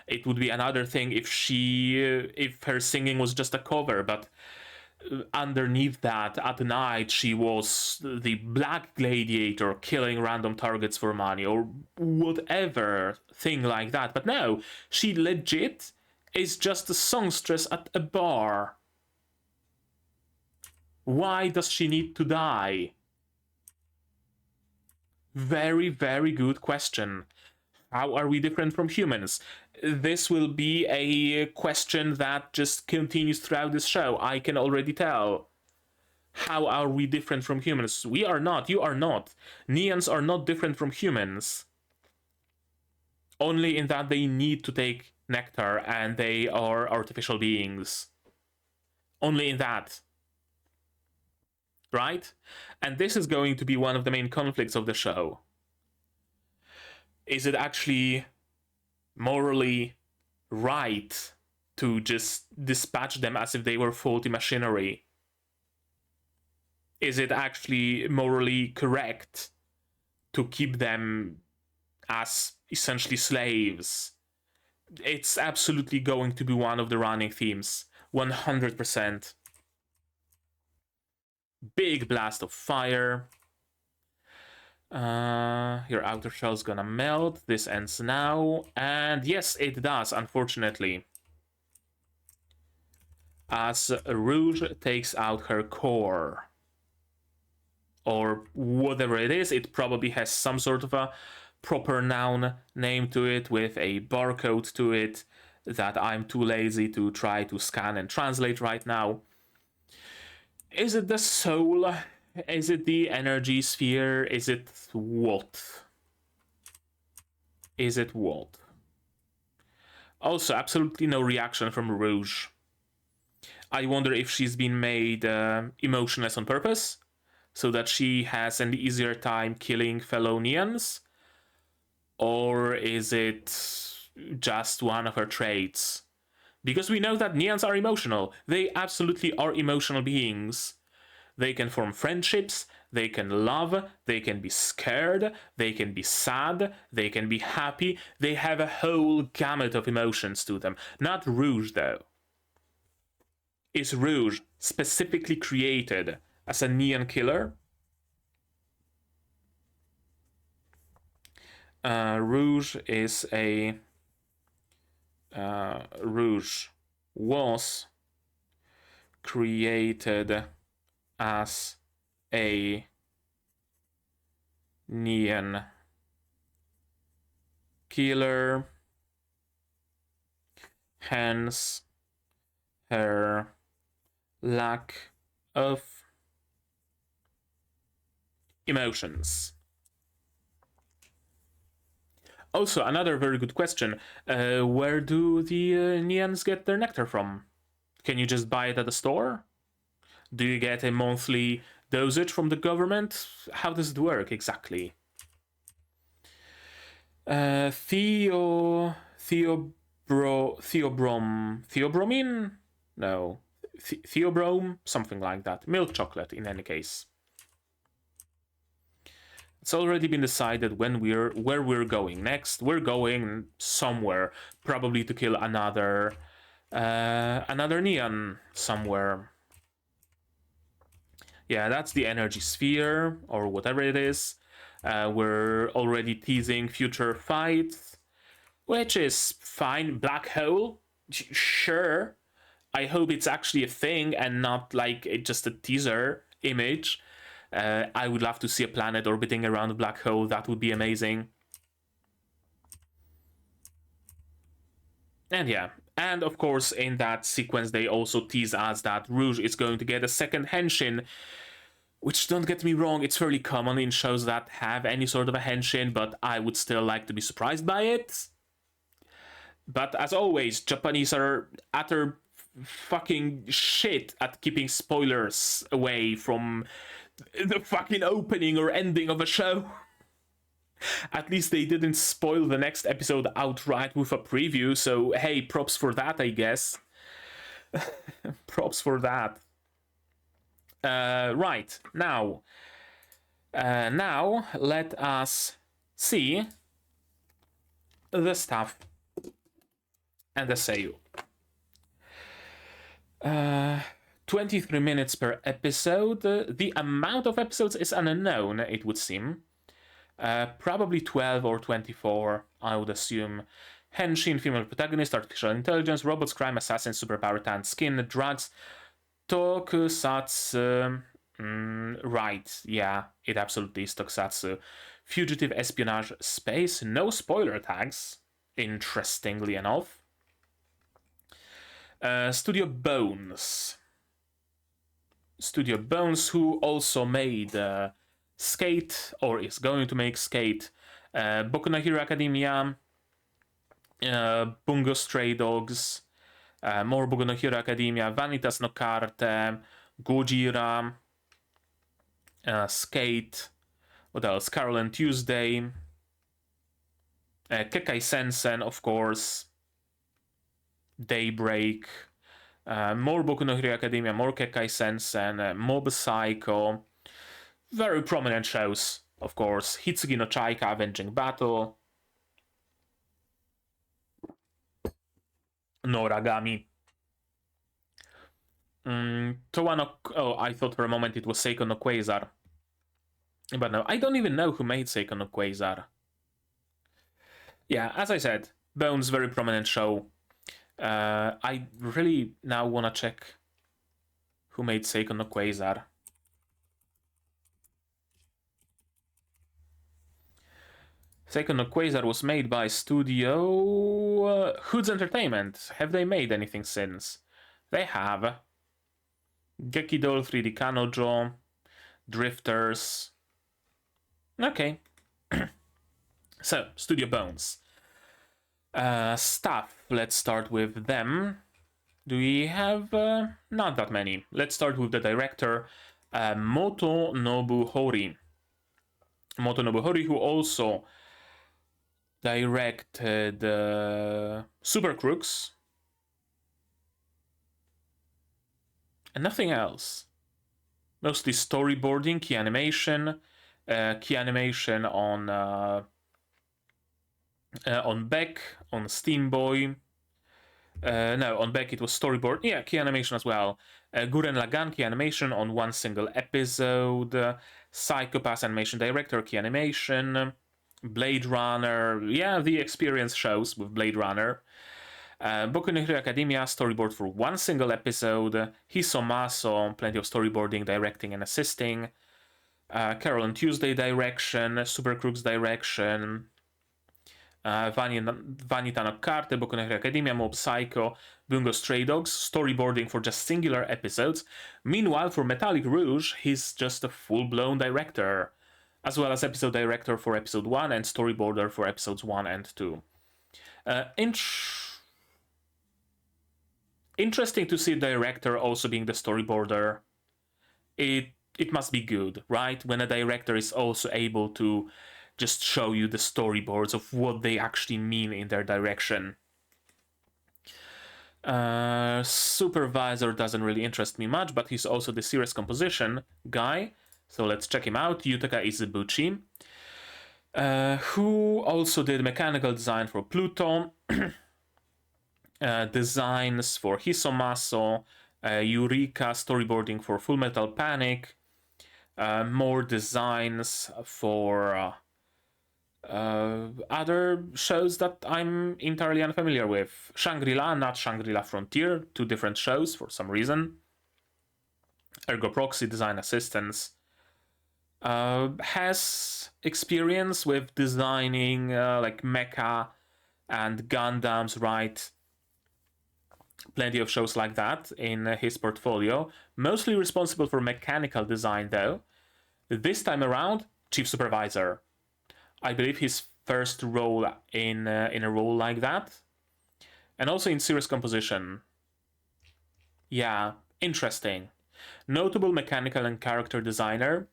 It would be another thing if if her singing was just a cover, but underneath that, at night, she was the Black Gladiator killing random targets for money or whatever thing like that. But no, she legit is just a songstress at a bar. Why does she need to die? Very, very good question. How are we different from humans? This will be a question that just continues throughout this show. I can already tell. How are we different from humans? We are not. You are not. Neons are not different from humans. Only in that they need to take nectar and they are artificial beings. Only in that. Right? And this is going to be one of the main conflicts of the show. Is it actually morally right to just dispatch them as if they were faulty machinery? Is it actually morally correct to keep them as essentially slaves? It's absolutely going to be one of the running themes. 100%. Big blast of fire. Your outer shell's gonna melt. This ends now. And yes, it does, unfortunately. As Rouge takes out her core. Or whatever it is, it probably has some sort of a proper noun name to it with a barcode to it that I'm too lazy to try to scan and translate right now. Is it the soul? Is it the energy sphere? Is it what? Is it what? Also, absolutely no reaction from Rouge. I wonder if she's been made emotionless on purpose, so that she has an easier time killing fellow Neons? Or is it just one of her traits? Because we know that Neons are emotional. They absolutely are emotional beings. They can form friendships, they can love, they can be scared, they can be sad, they can be happy. They have a whole gamut of emotions to them. Not Rouge, though. Is Rouge specifically created as a Neon killer? Rouge is a Rouge was created as a neon killer, hence her lack of emotions. Also, another very good question. Where do the neons get their nectar from? Can you just buy it at the store? Do you get a monthly dosage from the government? How does it work exactly? Theobromine? No. Theobrome? Something like that. Milk chocolate, in any case. It's already been decided where we're going next. We're going somewhere, probably to kill another neon somewhere. Yeah, that's the energy sphere, or whatever it is. We're already teasing future fights, which is fine. Black hole, sure. I hope it's actually a thing and not like just a teaser image. I would love to see a planet orbiting around a black hole. That would be amazing. And yeah, and of course in that sequence they also tease us that Rouge is going to get a second henshin, which, don't get me wrong, it's fairly common in shows that have any sort of a henshin, but I would still like to be surprised by it. But as always, Japanese are utter fucking shit at keeping spoilers away from the fucking opening or ending of a show. At least they didn't spoil the next episode outright with a preview, so hey, props for that, I guess. Props for that. Right, now let us see the stuff and the sale. 23 minutes per episode. The amount of episodes is unknown, it would seem. Probably 12 or 24, I would assume. Henshin, female protagonist, artificial intelligence, robots, crime, assassins, superpower, tan skin, drugs, tokusatsu. Right, yeah, it absolutely is tokusatsu. Fugitive espionage space, no spoiler tags, interestingly enough. Studio Bones, who also made Skate, or is going to make Skate, Boku no Hero Academia, Bungo Stray Dogs, more Boku no Hero Academia, Vanitas no Carte, Gojira, Skate, what else? Carol and Tuesday, Kekai Sensen, of course, Daybreak, more Boku no Hero Academia, more Kekai Sensen, Mob Psycho, very prominent shows, of course. Hitsugi no Chaika, Avenging Battle, Noragami. Towa no... Oh, I thought for a moment it was Seiko no Quasar. But no, I don't even know who made Seiko no Quasar. Yeah, as I said, Bones, very prominent show. I really now want to check who made Seiko no Quasar. Seiko no Quasar was made by Studio Hoods Entertainment. Have they made anything since? They have. Gekidoll, 3D Kanojo, Drifters. Okay. So, Studio Bones. Stuff. Let's start with them. Do we have... not that many. Let's start with the director, Moto Nobuhori. Moto Nobuhori, who also directed Super Crooks. And nothing else. Mostly storyboarding, key animation on Beck, on Steam Boy. No, on Beck it was storyboard. Yeah, key animation as well. Guren Lagann, key animation on one single episode. Psychopath animation director, key animation. Blade Runner. Yeah, the experience shows with Blade Runner. Boku no Hero Academia, storyboard for one single episode. Hisomaso, plenty of storyboarding, directing, and assisting. Carol and Tuesday direction. Super Crooks direction. Vanita no Carte, Boku no Hero Academia, Mob Psycho, Bungo Stray Dogs, storyboarding for just singular episodes. Meanwhile, for Metallic Rouge, he's just a full-blown director, as well as episode director for episode 1 and storyboarder for episodes 1 and 2. Interesting to see director also being the storyboarder. It must be good, right? When a director is also able to just show you the storyboards of what they actually mean in their direction. Supervisor doesn't really interest me much, but he's also the series composition guy. So let's check him out. Yutaka Izubuchi, who also did mechanical design for Pluto, designs for Hisomaso, Eureka, storyboarding for Full Metal Panic, more designs for other shows that I'm entirely unfamiliar with. Shangri-La, not Shangri-La Frontier, two different shows for some reason. Ergo Proxy design assistants. Has experience with designing like mecha and Gundams, right? Plenty of shows like that in his portfolio. Mostly responsible for mechanical design though. This time around, chief supervisor. I believe his first role in a role like that. And also in series composition. Yeah, interesting. Notable mechanical and character designer.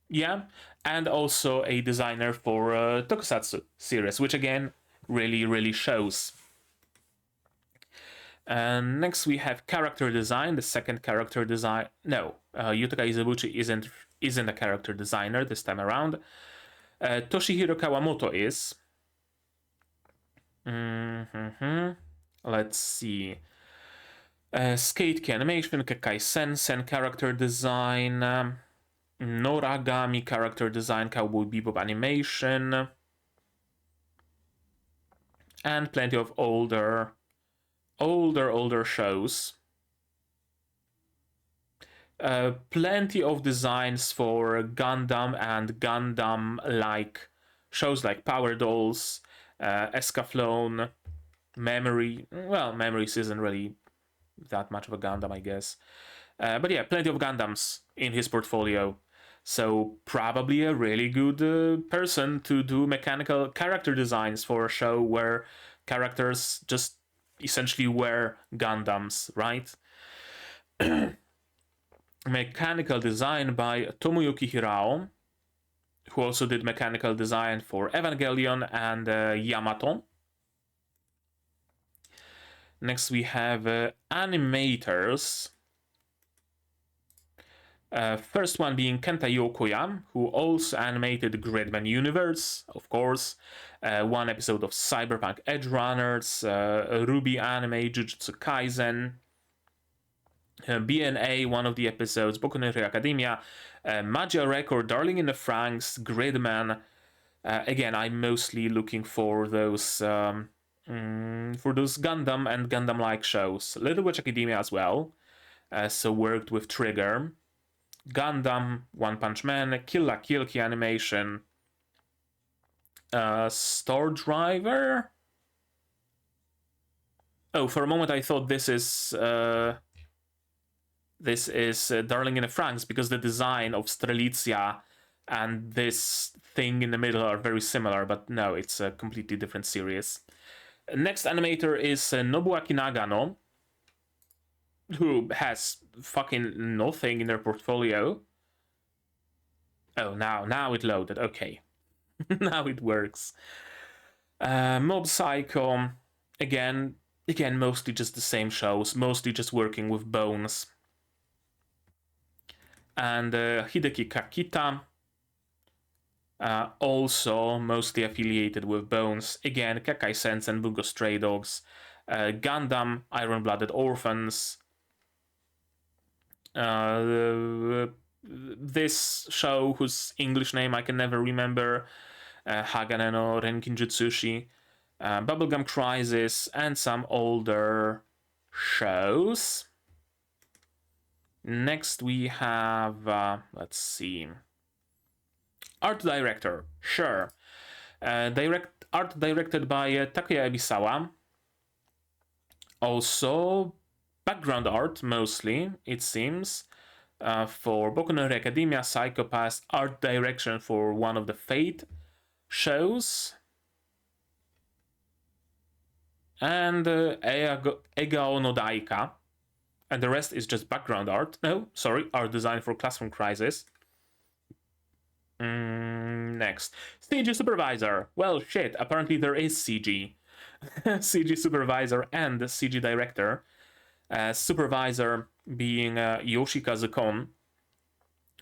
Yeah, and also a designer for Tokusatsu series, which again really shows. And next we have character design, the second character design. No, Yutaka Izubuchi isn't a character designer this time around. Toshihiro Kawamoto is. Let's see. Skate Key Animation, Kekai Sensen character design. Noragami character design, Cowboy Bebop animation, and plenty of older shows. Plenty of designs for Gundam and Gundam-like shows like Power Dolls, Escaflowne, Memory. Well, Memories isn't really that much of a Gundam, I guess. But yeah, plenty of Gundams in his portfolio. So probably a really good person to do mechanical character designs for a show where characters just essentially wear Gundams, right? Mechanical design by Tomoyuki Hirao, who also did mechanical design for Evangelion and Yamato. Next we have animators. First one being Kenta Yokoya, who also animated Gridman Universe, of course, one episode of Cyberpunk Edge Runners, Ruby Anime, Jujutsu Kaisen, BNA, one of the episodes, Boku no Hero Academia, Magia Record, Darling in the Franxx, Gridman. Again, I'm mostly looking for those Gundam and Gundam-like shows. Little Witch Academia as well, so worked with Trigger. Gundam, One Punch Man, Kill la Kill Key Animation, Star Driver. Oh, for a moment I thought this is Darling in the Franxx, because the design of Strelitzia and this thing in the middle are very similar, but no, it's a completely different series. Next animator is Nobuaki Nagano, who has fucking nothing in their portfolio. Oh, now it loaded. Okay. Now it works. Mob Psycho, again, mostly just the same shows, mostly just working with Bones. And Hideki Kakita, also mostly affiliated with Bones. Again, Kekai Sensen and Bungo Stray Dogs. Gundam, Iron Blooded Orphans. This show, whose English name I can never remember, Hagane no Renkinjutsushi, Bubblegum Crisis, and some older shows. Next we have, let's see, art director, sure. Art directed by Takuya Ebisawa. Also, background art mostly, it seems, for Boku no Hero Academia, Psycho-Pass, art direction for one of the Fate shows. And Egao no Daika. And the rest is just background art. No, sorry, art design for Classroom Crisis. Next. CG supervisor. Well, shit, apparently there is CG. CG supervisor and CG director. Supervisor being Yoshikazu Kon,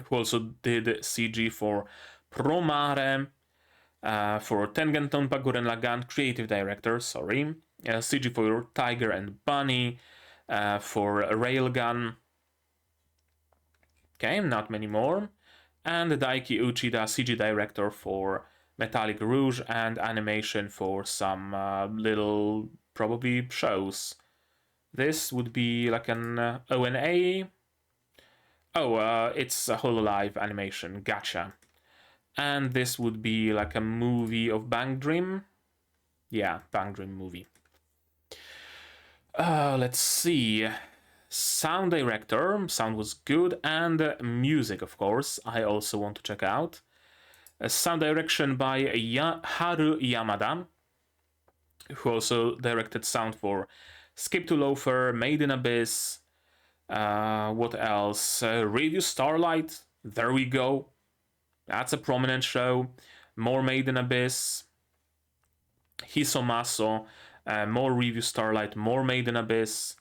who also did CG for Promare, for Tengen Tonpa Gurren Lagann, creative director, sorry. CG for Tiger and Bunny, for Railgun. Okay, not many more. And Daiki Uchida, CG director for Metallic Rouge and animation for some little, probably, shows. This would be like an ONA. Oh, it's a HoloLive animation, gotcha. And this would be like a movie of Bang Dream. Yeah, Bang Dream movie. Let's see. Sound director, sound was good, and music, of course, I also want to check out. Sound direction by Haru Yamada, who also directed sound for Skip to Loafer, Made in Abyss, what else? Review Starlight, there we go. That's a prominent show. More Made in Abyss. Hisomaso, more Review Starlight, more Made in Abyss.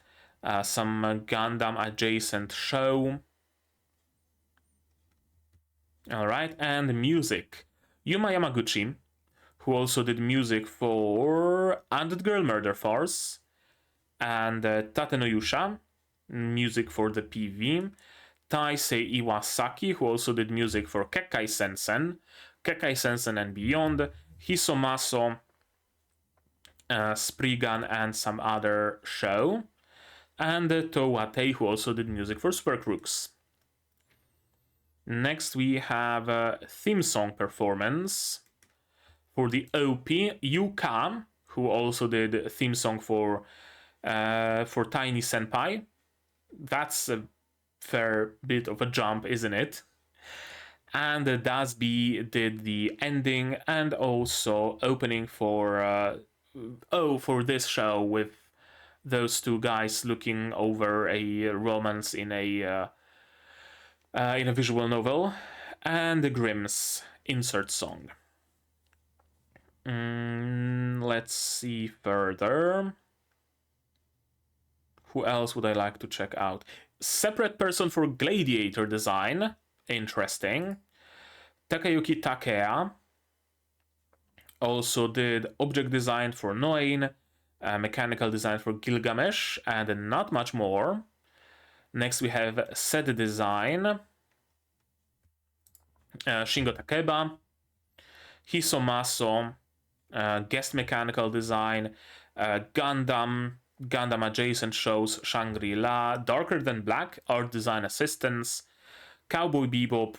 Some Gundam adjacent show. Alright, and music. Yuma Yamaguchi, who also did music for Undead Girl Murder Farce, and Tate no Yusha, music for the PV. Taisei Iwasaki, who also did music for Kekkai Sensen, Kekkai Sensen and Beyond, Hisomaso, Spriggan, and some other show. And Towatei, who also did music for Super Crooks. Next we have a theme song performance for the OP, Yuka, who also did a theme song for Tiny Senpai. That's a fair bit of a jump, isn't it? And Dasby did the ending and also opening for this show with those two guys looking over a romance in a visual novel, and the Grimm's insert song. Let's see further. Who else would I like to check out? Separate person for Gladiator design. Interesting. Takayuki Takea also did object design for Noin, mechanical design for Gilgamesh, and not much more. Next we have set design. Shingo Takeba. Hisomaso, guest mechanical design. Gundam adjacent shows, Shangri-La, Darker Than Black, art design assistance, Cowboy Bebop,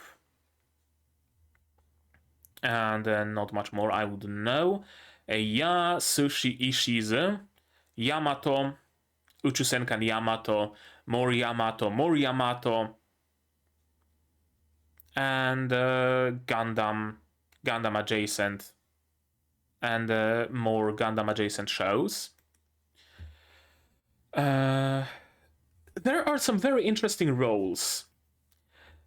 and not much more I wouldn't know. Sushi Ishizu, Yamato, Uchusenkan Yamato, more Yamato, and Gundam adjacent, and more Gundam adjacent shows. There are some very interesting roles.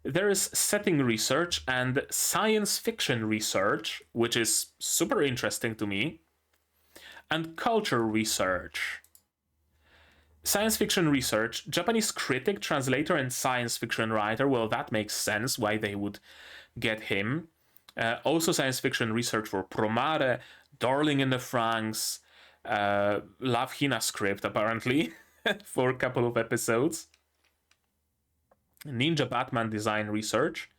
There is setting research and science fiction research, which is super interesting to me, and culture research. Science fiction research, Japanese critic, translator, and science fiction writer. Well, that makes sense why they would get him. Also science fiction research for Promare, Darling in the Franxx, Love Hina script, apparently, for a couple of episodes. Ninja Batman design research.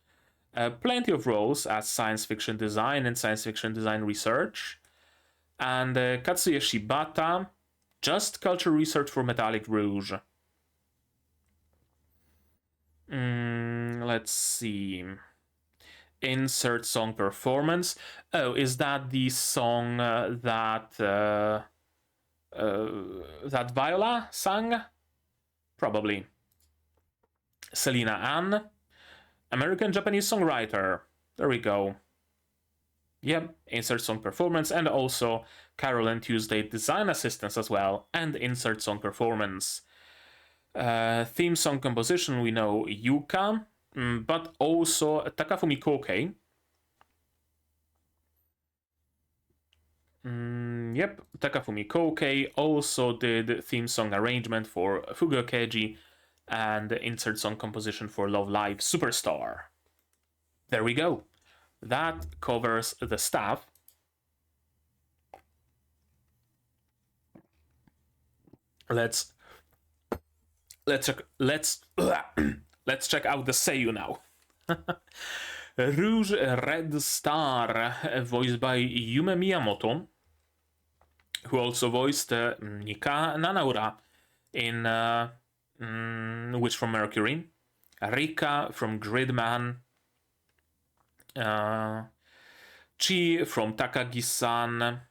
Plenty of roles as science fiction design and science fiction design research. And Katsuya Shibata, just culture research for Metallic Rouge. Let's see. Insert song performance. Oh, is that the song that Viola sang? Probably. Selena Ann, American-Japanese songwriter. There we go. Yep, insert song performance, and also Carol and Tuesday design assistance as well, and insert song performance. Theme song composition, we know Yuka, but also Takafumi Kokei. Yep, Takafumi Kokei also did theme song arrangement for Fugo Keiji and insert song composition for Love Live Superstar. There we go. That covers the staff. Let's check out the seiyuu now. Rouge Red Star, voiced by Yume Miyamoto, who also voiced Nika Nanaura in Witch from Mercury, Rika from Gridman, Chi from Takagi-san.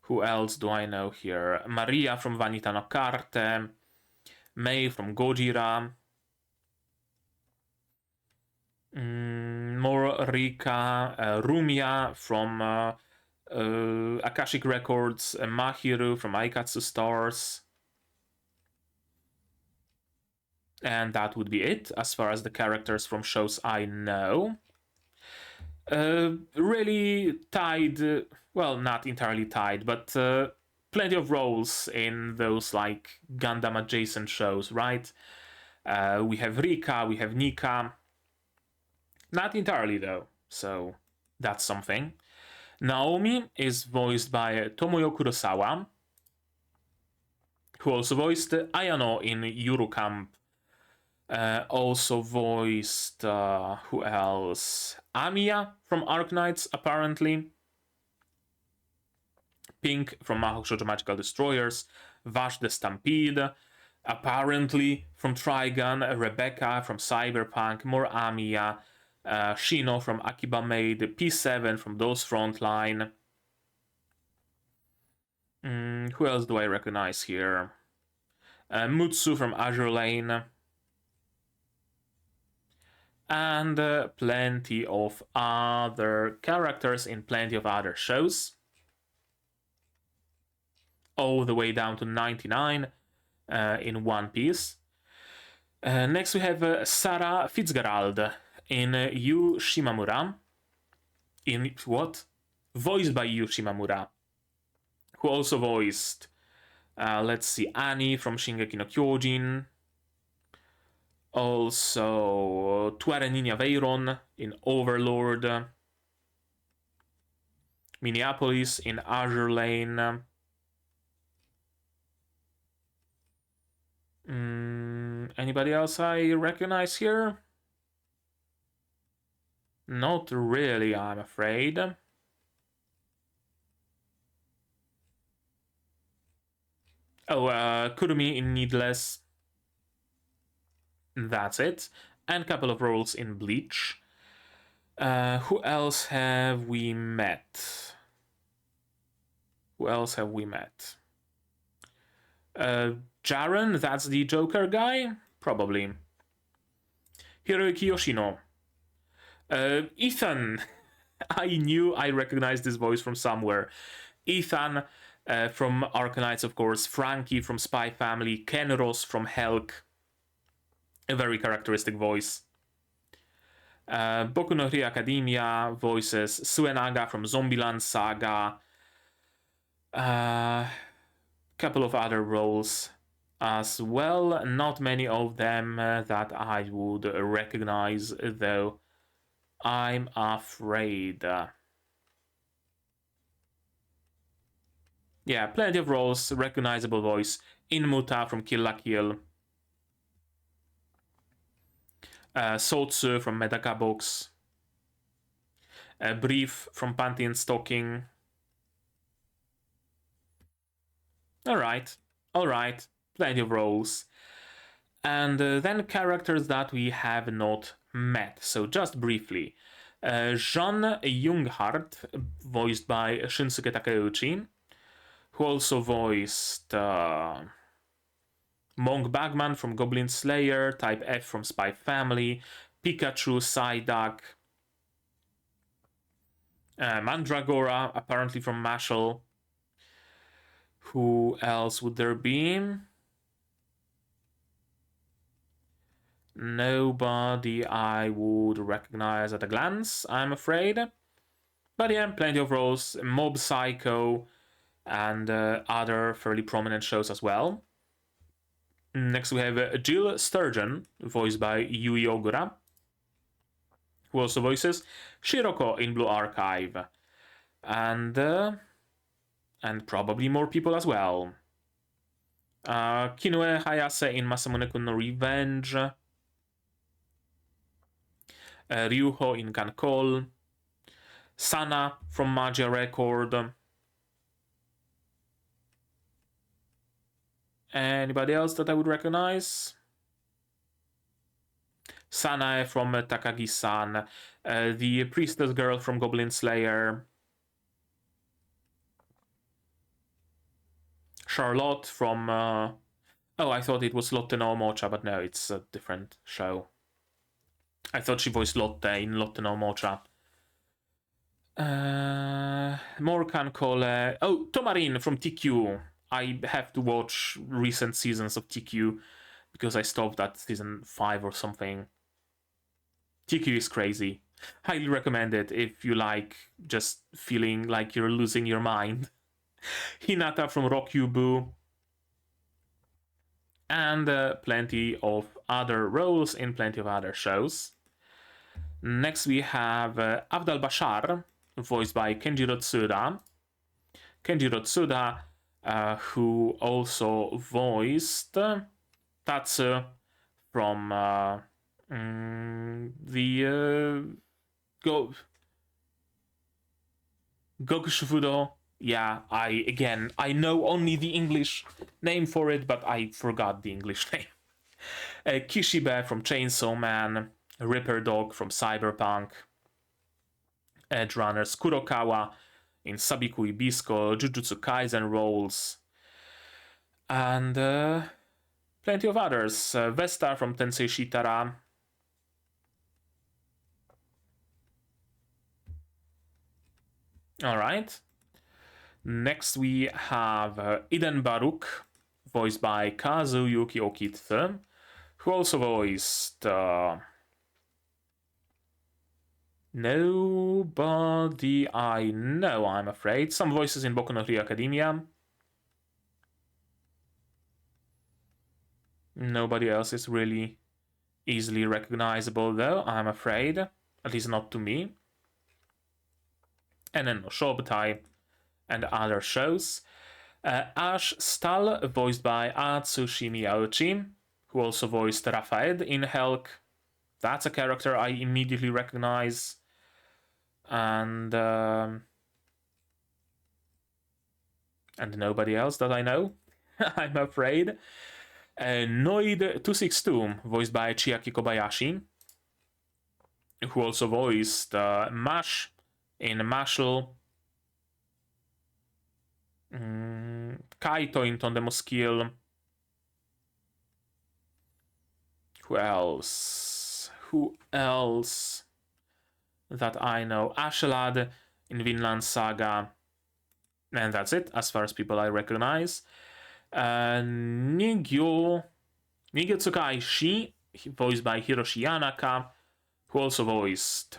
Who else do I know here? Maria from Vanita no Carte, Mei from Gojira, more Rika, Rumia from Akashic Records, Mahiru from Aikatsu Stars. And that would be it, as far as the characters from shows I know. Really tied, well, not entirely tied, but plenty of roles in those, like, Gundam-adjacent shows, right? We have Rika, we have Nika. Not entirely, though, so that's something. Naomi is voiced by Tomoyo Kurosawa, who also voiced Ayano in Yuru Camp. Also voiced, who else? Amiya from Arknights, apparently. Pink from Mahou Shoujo Magical Destroyers. Vash the Stampede, apparently from Trigun. Rebecca from Cyberpunk. More Amiya. Shino from Akiba Maid. P7 from Those Frontline. Who else do I recognize here? Mutsu from Azure Lane. And plenty of other characters in plenty of other shows. All the way down to 99 in One Piece. Next we have Sarah Fitzgerald in Yu Shimamura. In what? Voiced by Yu Shimamura. Who also voiced, let's see, Annie from Shingeki no Kyojin. Also, Tuare Ninja Veyron in Overlord. Minneapolis in Azure Lane. Anybody else I recognize here? Not really, I'm afraid. Oh, Kurumi in Needless. That's it. And a couple of roles in Bleach. Who else have we met? Jaren, that's the Joker guy? Probably. Hiroyuki Yoshino. Ethan. I knew I recognized this voice from somewhere. Ethan from Arknights, of course. Frankie from Spy Family. Ken Ross from Helk. A very characteristic voice. Boku no Hero Academia voices Suenaga from Zombieland Saga. Couple of other roles as well. Not many of them that I would recognize, though, I'm afraid. Yeah, plenty of roles, recognizable voice. Inmuta from Kill la Kill. Sotsu from Medaka Box. Brief from Panty and Stocking. Alright, alright, plenty of roles. And then characters that we have not met, so just briefly. Jean Junghart, voiced by Shinsuke Takeuchi, who also voiced Monk Bagman from Goblin Slayer, Type F from Spy Family, Pikachu, Psyduck, Mandragora, apparently from Mashal. Who else would there be? Nobody I would recognize at a glance, I'm afraid. But yeah, plenty of roles, Mob Psycho, and other fairly prominent shows as well. Next we have Jill Sturgeon, voiced by Yui Ogura, who also voices Shiroko in Blue Archive. And probably more people as well. Kinoe Hayase in Masamune-kun no Revenge, Ryuho in Gankol, Sana from Magia Record. Anybody else that I would recognize? Sanae from Takagi-san, the priestess girl from Goblin Slayer, Charlotte from... oh, I thought it was Lotte no Mocha, but no, it's a different show. I thought she voiced Lotte in Lotte no Mocha. Morkan Kole... Oh, Tomarin from TQ. I have to watch recent seasons of TQ because I stopped at season 5 or something. TQ is crazy. Highly recommend it if you like just feeling like you're losing your mind. Hinata from Rokyubu. And plenty of other roles in plenty of other shows. Next we have Abdal Bashar, voiced by Kenjiro Tsuda. Kenjiro Tsuda, who also voiced Tatsu from the Gokushufudo. Yeah, I know only the English name for it, but I forgot the English name. Kishibe from Chainsaw Man, Ripper Dog from Cyberpunk, Edge Runners Kurokawa in Sabiku Ibisco, Jujutsu Kaisen roles, and plenty of others. Vesta from Tensei Shitara. Alright. Next we have Iden Baruch, voiced by Kazuyuki Okitsu, who also voiced nobody I know, I'm afraid. Some voices in Boku no Hero Academia. Nobody else is really easily recognizable, though, I'm afraid. At least not to me. And then Shobutai and other shows. Ash Stahl, voiced by Atsushi Miyauchi, who also voiced Raphael in Helk. That's a character I immediately recognize. And nobody else that I know, I'm afraid. Noid 262, voiced by Chiaki Kobayashi, who also voiced Mash in Mashal, Kaito in Tondemo Skill. Who else that I know? Ashelad in Vinland Saga. And that's it, as far as people I recognize. Nigyo Tsukaishi, voiced by Hiroshi Yanaka, who also voiced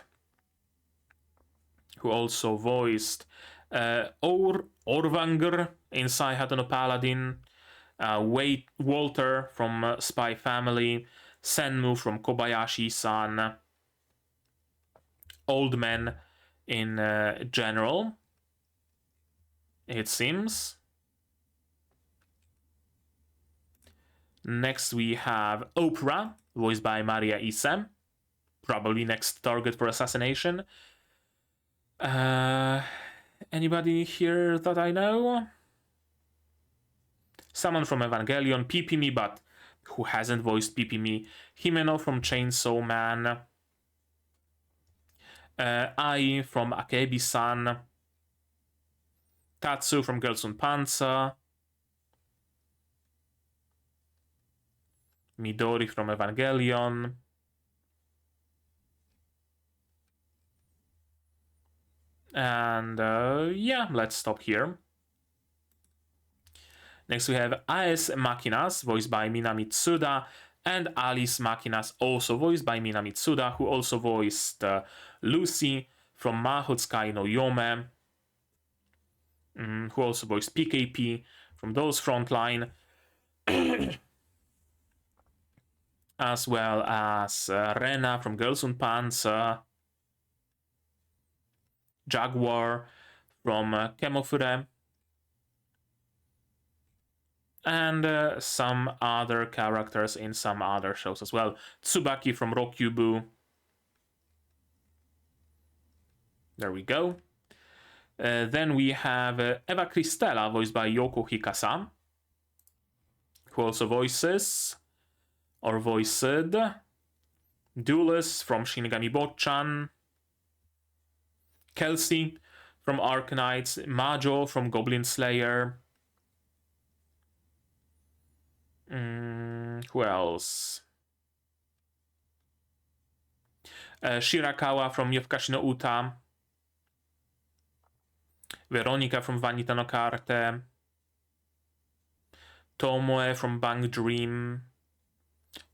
Orvanger in Saihato no Paladin, Walter from Spy Family, Senmu from Kobayashi-san, Old Men in general, it seems. Next we have Oprah, voiced by Maria Ise, probably next target for assassination. Anybody here that I know? Someone from Evangelion, Pipimi, but who hasn't voiced Pipimi, Himeno from Chainsaw Man, Ai from Akebi-san, Tatsu from Girls on Panzer, Midori from Evangelion, and yeah, let's stop here. Next we have AS Makinas, voiced by Mina Mitsuda, and Alice Makinas, also voiced by Mina Mitsuda, who also voiced Lucy from Mahotsukai no Yome, who also voiced PKP from those Frontline, as well as Rena from Girls on Panzer, Jaguar from Kemofure, and some other characters in some other shows as well. Tsubaki from Rokyubu. There we go. Then we have Eva Cristela, voiced by Yoko Hikasa, who also voiced Duelist from Shinigami Botchan, Kelsey from Arknights, Majo from Goblin Slayer. Who else? Shirakawa from Yofukashi no Uta, Veronica from Vanita no Carte, Tomoe from Bang Dream,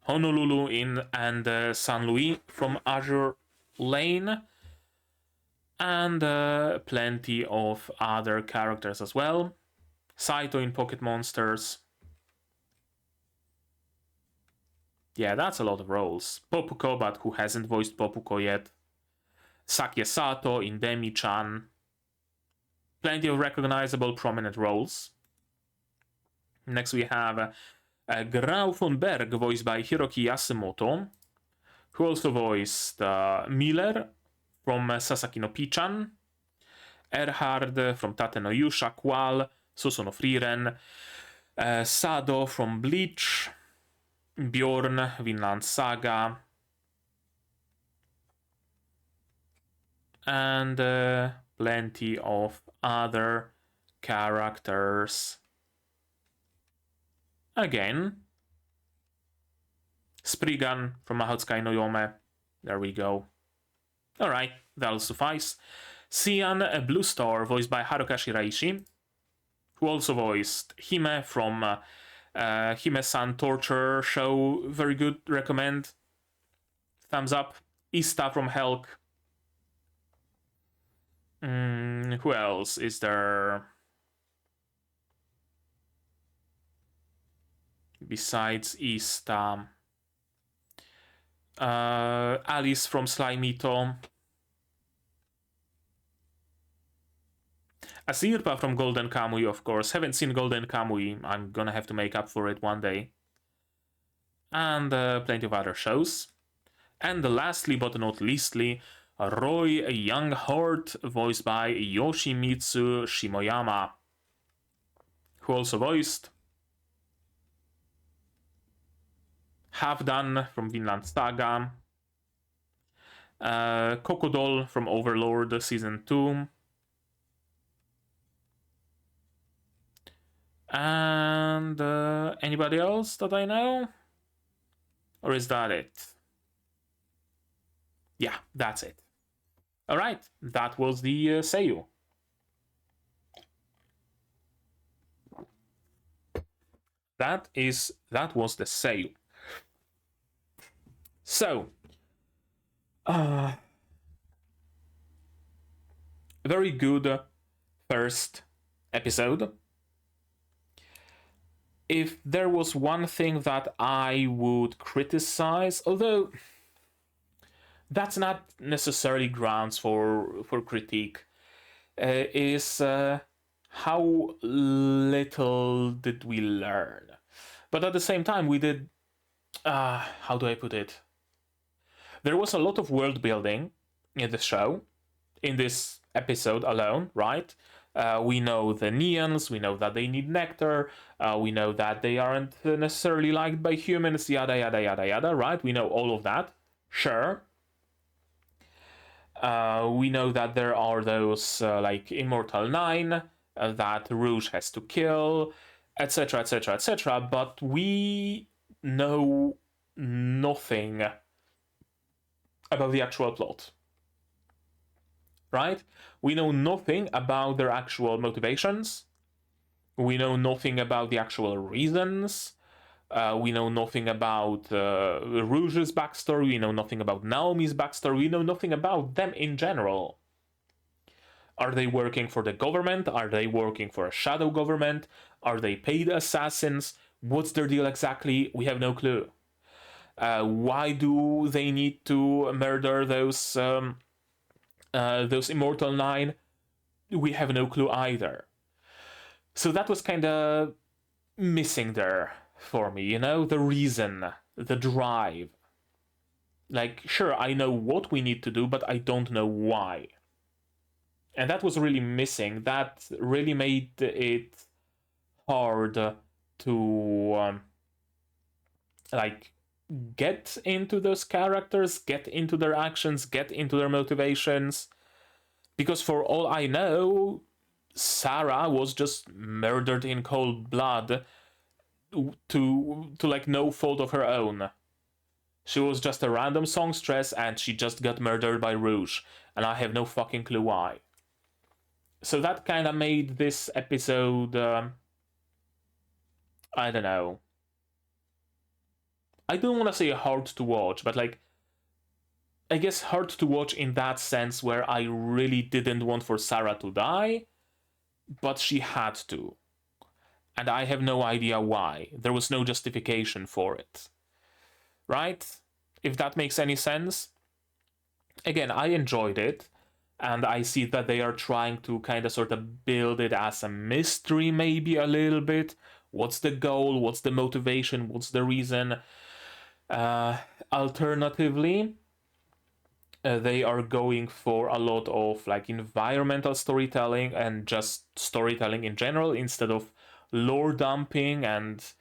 Honolulu and San Luis from Azure Lane, and plenty of other characters as well. Saito in Pocket Monsters. Yeah, that's a lot of roles. Popuko, but who hasn't voiced Popuko yet. Sakie Sato in Demi-chan. Plenty of recognizable prominent roles. Next we have Grau von Berg, voiced by Hiroki Yasumoto, who also voiced Miller from Sasaki no Pichan, Erhard from Tate no Yusha Qual, Suso no Frieren, Sado from Bleach, Bjorn, Vinland Saga, and plenty of other characters. Again, Spriggan from Mahotsukai no Yome. There we go. Alright, that'll suffice. Sian, a Blue Star, voiced by Haruka Shiraishi, who also voiced Hime from Hime-san Torture Show. Very good, recommend. Thumbs up. Ista from Helk. Who else is there? Besides Ista. Alice from Slimito. Asirpa from Golden Kamui, of course. Haven't seen Golden Kamui. I'm gonna have to make up for it one day. And plenty of other shows. And lastly, but not leastly, Roy Youngheart, voiced by Yoshimitsu Shimoyama, who also voiced Halfdan from Vinland Saga, Kokodol from Overlord Season 2, and anybody else that I know? Or is that it? Yeah, that's it. Alright, that was the Seiyu. That was the Seiyu. So, very good first episode. If there was one thing that I would criticize, although that's not necessarily grounds for critique, is how little did we learn. But at the same time, we did, how do I put it? There was a lot of world building in the show, in this episode alone, right? We know the Neons, we know that they need nectar, we know that they aren't necessarily liked by humans, yada yada yada yada, right? We know all of that, sure. We know that there are those like Immortal 9 that Rouge has to kill, etc, etc, etc, but we know nothing about the actual plot. Right? We know nothing about their actual motivations. We know nothing about the actual reasons. We know nothing about Rouge's backstory. We know nothing about Naomi's backstory. We know nothing about them in general. Are they working for the government? Are they working for a shadow government? Are they paid assassins? What's their deal exactly? We have no clue. Why do they need to murder those Immortal 9? We have no clue either. So that was kind of missing there for me, you know? The reason, the drive. Like, sure, I know what we need to do, but I don't know why. And that was really missing. That really made it hard to, like, get into those characters, get into their actions, get into their motivations. Because for all I know, Sarah was just murdered in cold blood to like no fault of her own. She was just a random songstress and she just got murdered by Rouge, and I have no fucking clue why. So that kind of made this episode, I don't know. I don't want to say hard to watch, but like, I guess hard to watch in that sense where I really didn't want for Sarah to die, but she had to. And I have no idea why. There was no justification for it. Right? If that makes any sense. Again, I enjoyed it, and I see that they are trying to kind of sort of build it as a mystery, maybe a little bit. What's the goal? What's the motivation? What's the reason? Alternatively, they are going for a lot of like environmental storytelling and just storytelling in general instead of lore dumping and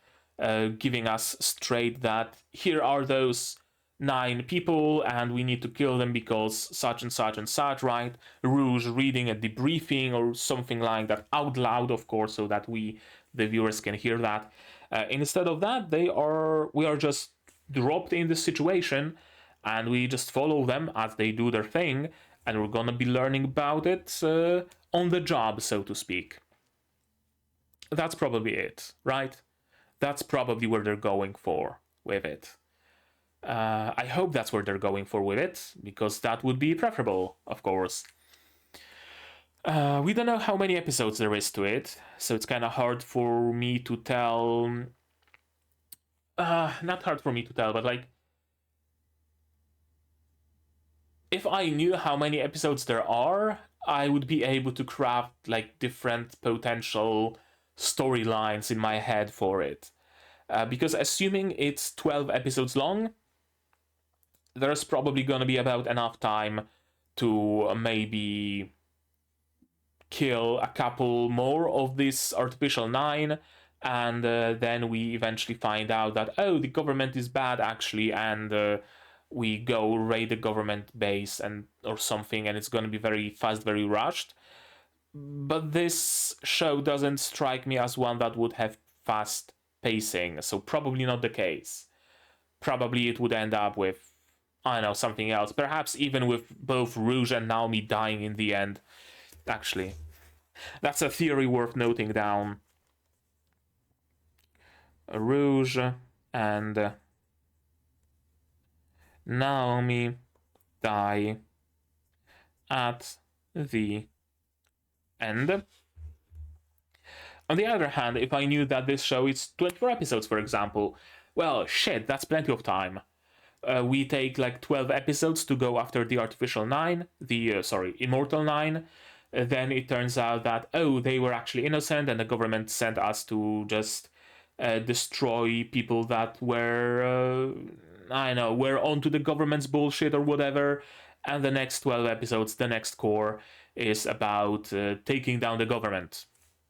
giving us straight that here are those 9 people and we need to kill them because such and such and such, right? Rouge reading a debriefing or something like that out loud, of course, so that we, the viewers, can hear that. Instead of that, we are just dropped in this situation and we just follow them as they do their thing, and we're gonna be learning about it on the job, so to speak. That's probably it, right? That's probably where they're going for with it. I hope that's where they're going for with it, because that would be preferable, of course. We don't know how many episodes there is to it, so it's kind of hard for me to tell. Not hard for me to tell, but like, if I knew how many episodes there are, I would be able to craft like different potential storylines in my head for it. Because assuming it's 12 episodes long, there's probably gonna be about enough time to maybe kill a couple more of this artificial 9, and then we eventually find out that, oh, the government is bad actually, and we go raid the government base and or something, and it's going to be very fast, very rushed. But this show doesn't strike me as one that would have fast pacing, so probably not the case. Probably it would end up with, I don't know, something else. Perhaps even with both Rouge and Naomi dying in the end. Actually, that's a theory worth noting down. Rouge and Naomi die at the end. On the other hand, if I knew that this show is 24 episodes, for example, well, shit, that's plenty of time. We take like 12 episodes to go after the artificial 9, Immortal 9. Then it turns out that, oh, they were actually innocent and the government sent us to just destroy people that were, were onto the government's bullshit or whatever. And the next 12 episodes, the next core, is about taking down the government,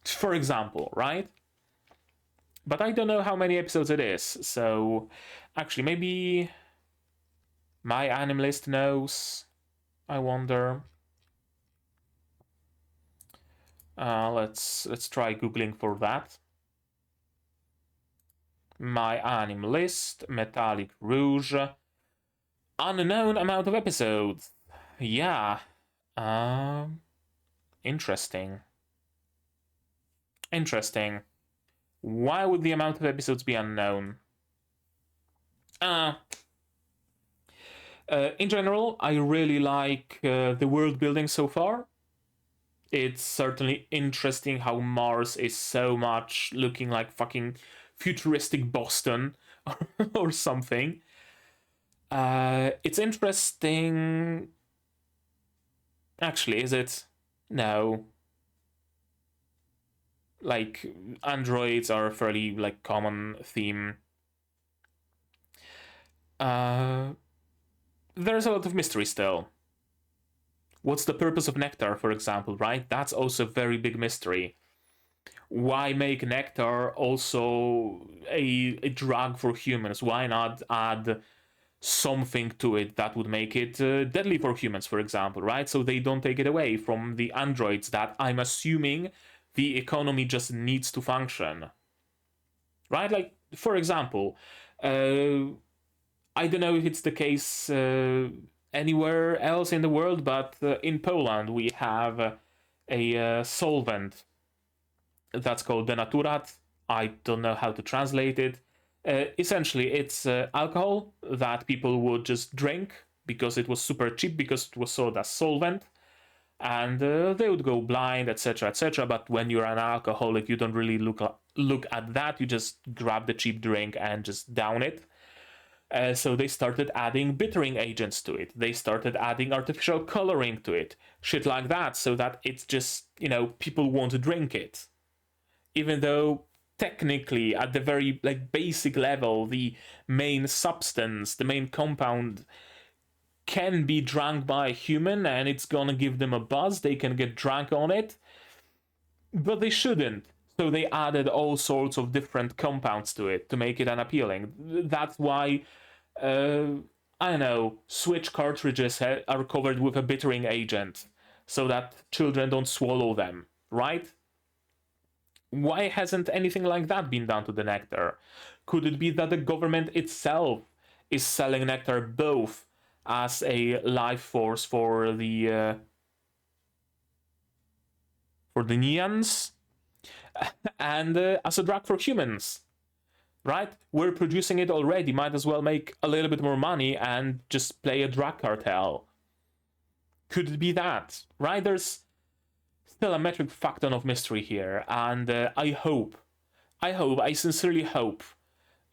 for example, right? But I don't know how many episodes it is, so actually maybe my animalist knows. I wonder. Let's try googling for that. My animalist, Metallic Rouge, unknown amount of episodes. Yeah. Interesting. Interesting. Why would the amount of episodes be unknown? In general, I really like the world building so far. It's certainly interesting how Mars is so much looking like fucking futuristic Boston or something. It's interesting. Actually, is it? No. Like, androids are a fairly like common theme. There's a lot of mystery still. What's the purpose of nectar, for example, right? That's also a very big mystery. Why make nectar also a drug for humans? Why not add something to it that would make it deadly for humans, for example, right? So they don't take it away from the androids that I'm assuming the economy just needs to function, right? Like, for example, I don't know if it's the case anywhere else in the world, but in Poland we have a solvent that's called denaturat. I don't know how to translate it. Essentially, it's alcohol that people would just drink because it was super cheap, because it was sold as solvent, and they would go blind, etc., etc. But when you're an alcoholic, you don't really look at that. You just grab the cheap drink and just down it. So they started adding bittering agents to it. They started adding artificial coloring to it, shit like that, so that it's just, people want to drink it. Even though technically, at the very basic level, the main substance, the main compound can be drunk by a human and it's gonna give them a buzz, they can get drunk on it, but they shouldn't. So they added all sorts of different compounds to it to make it unappealing. That's why, I don't know, Switch cartridges are covered with a bittering agent so that children don't swallow them, right? Why hasn't anything like that been done to the nectar? Could it be that the government itself is selling nectar both as a life force for the Neans and as a drug for humans, right? We're producing it already, might as well make a little bit more money and just play a drug cartel. Could it be that, right? There's still a metric fuck ton of mystery here, and I sincerely hope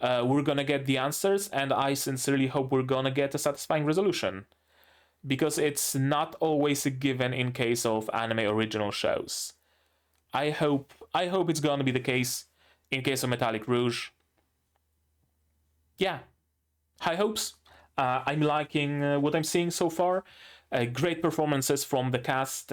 we're gonna get the answers, and I sincerely hope we're gonna get a satisfying resolution. Because it's not always a given in case of anime original shows. I hope it's gonna be the case in case of Metallic Rouge. Yeah, high hopes. I'm liking what I'm seeing so far. Great performances from the cast,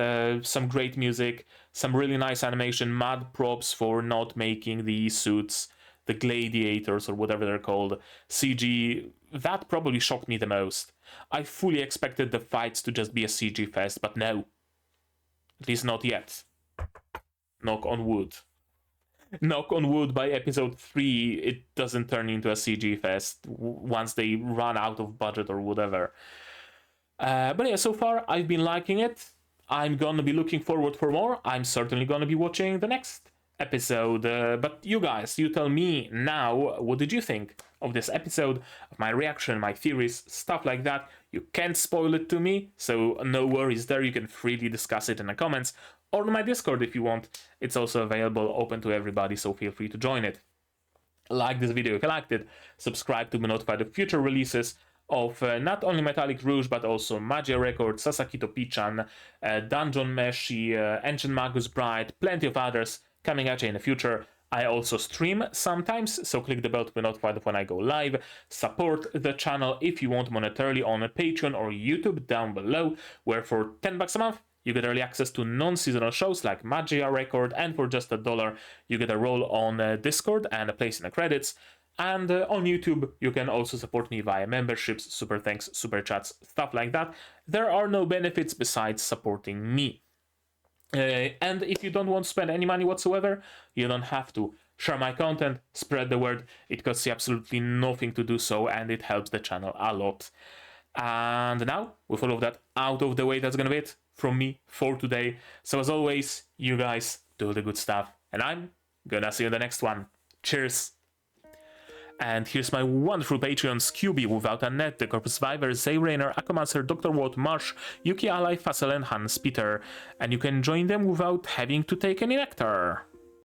some great music, some really nice animation, mad props for not making the suits, the gladiators or whatever they're called, CG. That probably shocked me the most. I fully expected the fights to just be a CG fest, but no. At least not yet. Knock on wood. Knock on wood, by episode 3 it doesn't turn into a CG fest once they run out of budget or whatever. But yeah, so far I've been liking it. I'm gonna be looking forward for more. I'm certainly gonna be watching the next episode. But you guys, you tell me now, what did you think of this episode, of my reaction, my theories, stuff like that? You can't spoil it to me, so no worries there. You can freely discuss it in the comments or on my Discord if you want. It's also available, open to everybody, so feel free to join it. Like this video if you liked it, subscribe to be notified of future releases of not only Metallic Rouge, but also Magia Records, Sasaki to Pichan, Dungeon Meshi, Ancient Magus Bride, plenty of others coming at you in the future. I also stream sometimes, so click the bell to be notified of when I go live. Support the channel if you want monetarily on Patreon or YouTube down below, where for $10 a month you get early access to non-seasonal shows like Magia Record, and for just $1, you get a role on Discord and a place in the credits. And on YouTube, you can also support me via memberships, super thanks, super chats, stuff like that. There are no benefits besides supporting me. And if you don't want to spend any money whatsoever, you don't have to. Share my content, spread the word. It costs you absolutely nothing to do so, and it helps the channel a lot. And now, with all of that out of the way, that's gonna be it from me for today. So as always, you guys do the good stuff, and I'm gonna see you in the next one. Cheers! And here's my wonderful Patreons: QB, Without a Net, The Corpus Survivor, Zay Rainer, Akomancer, Dr. Watt, Marsh, Yuki Ally, Fassel, and Hans Peter. And you can join them without having to take any nectar.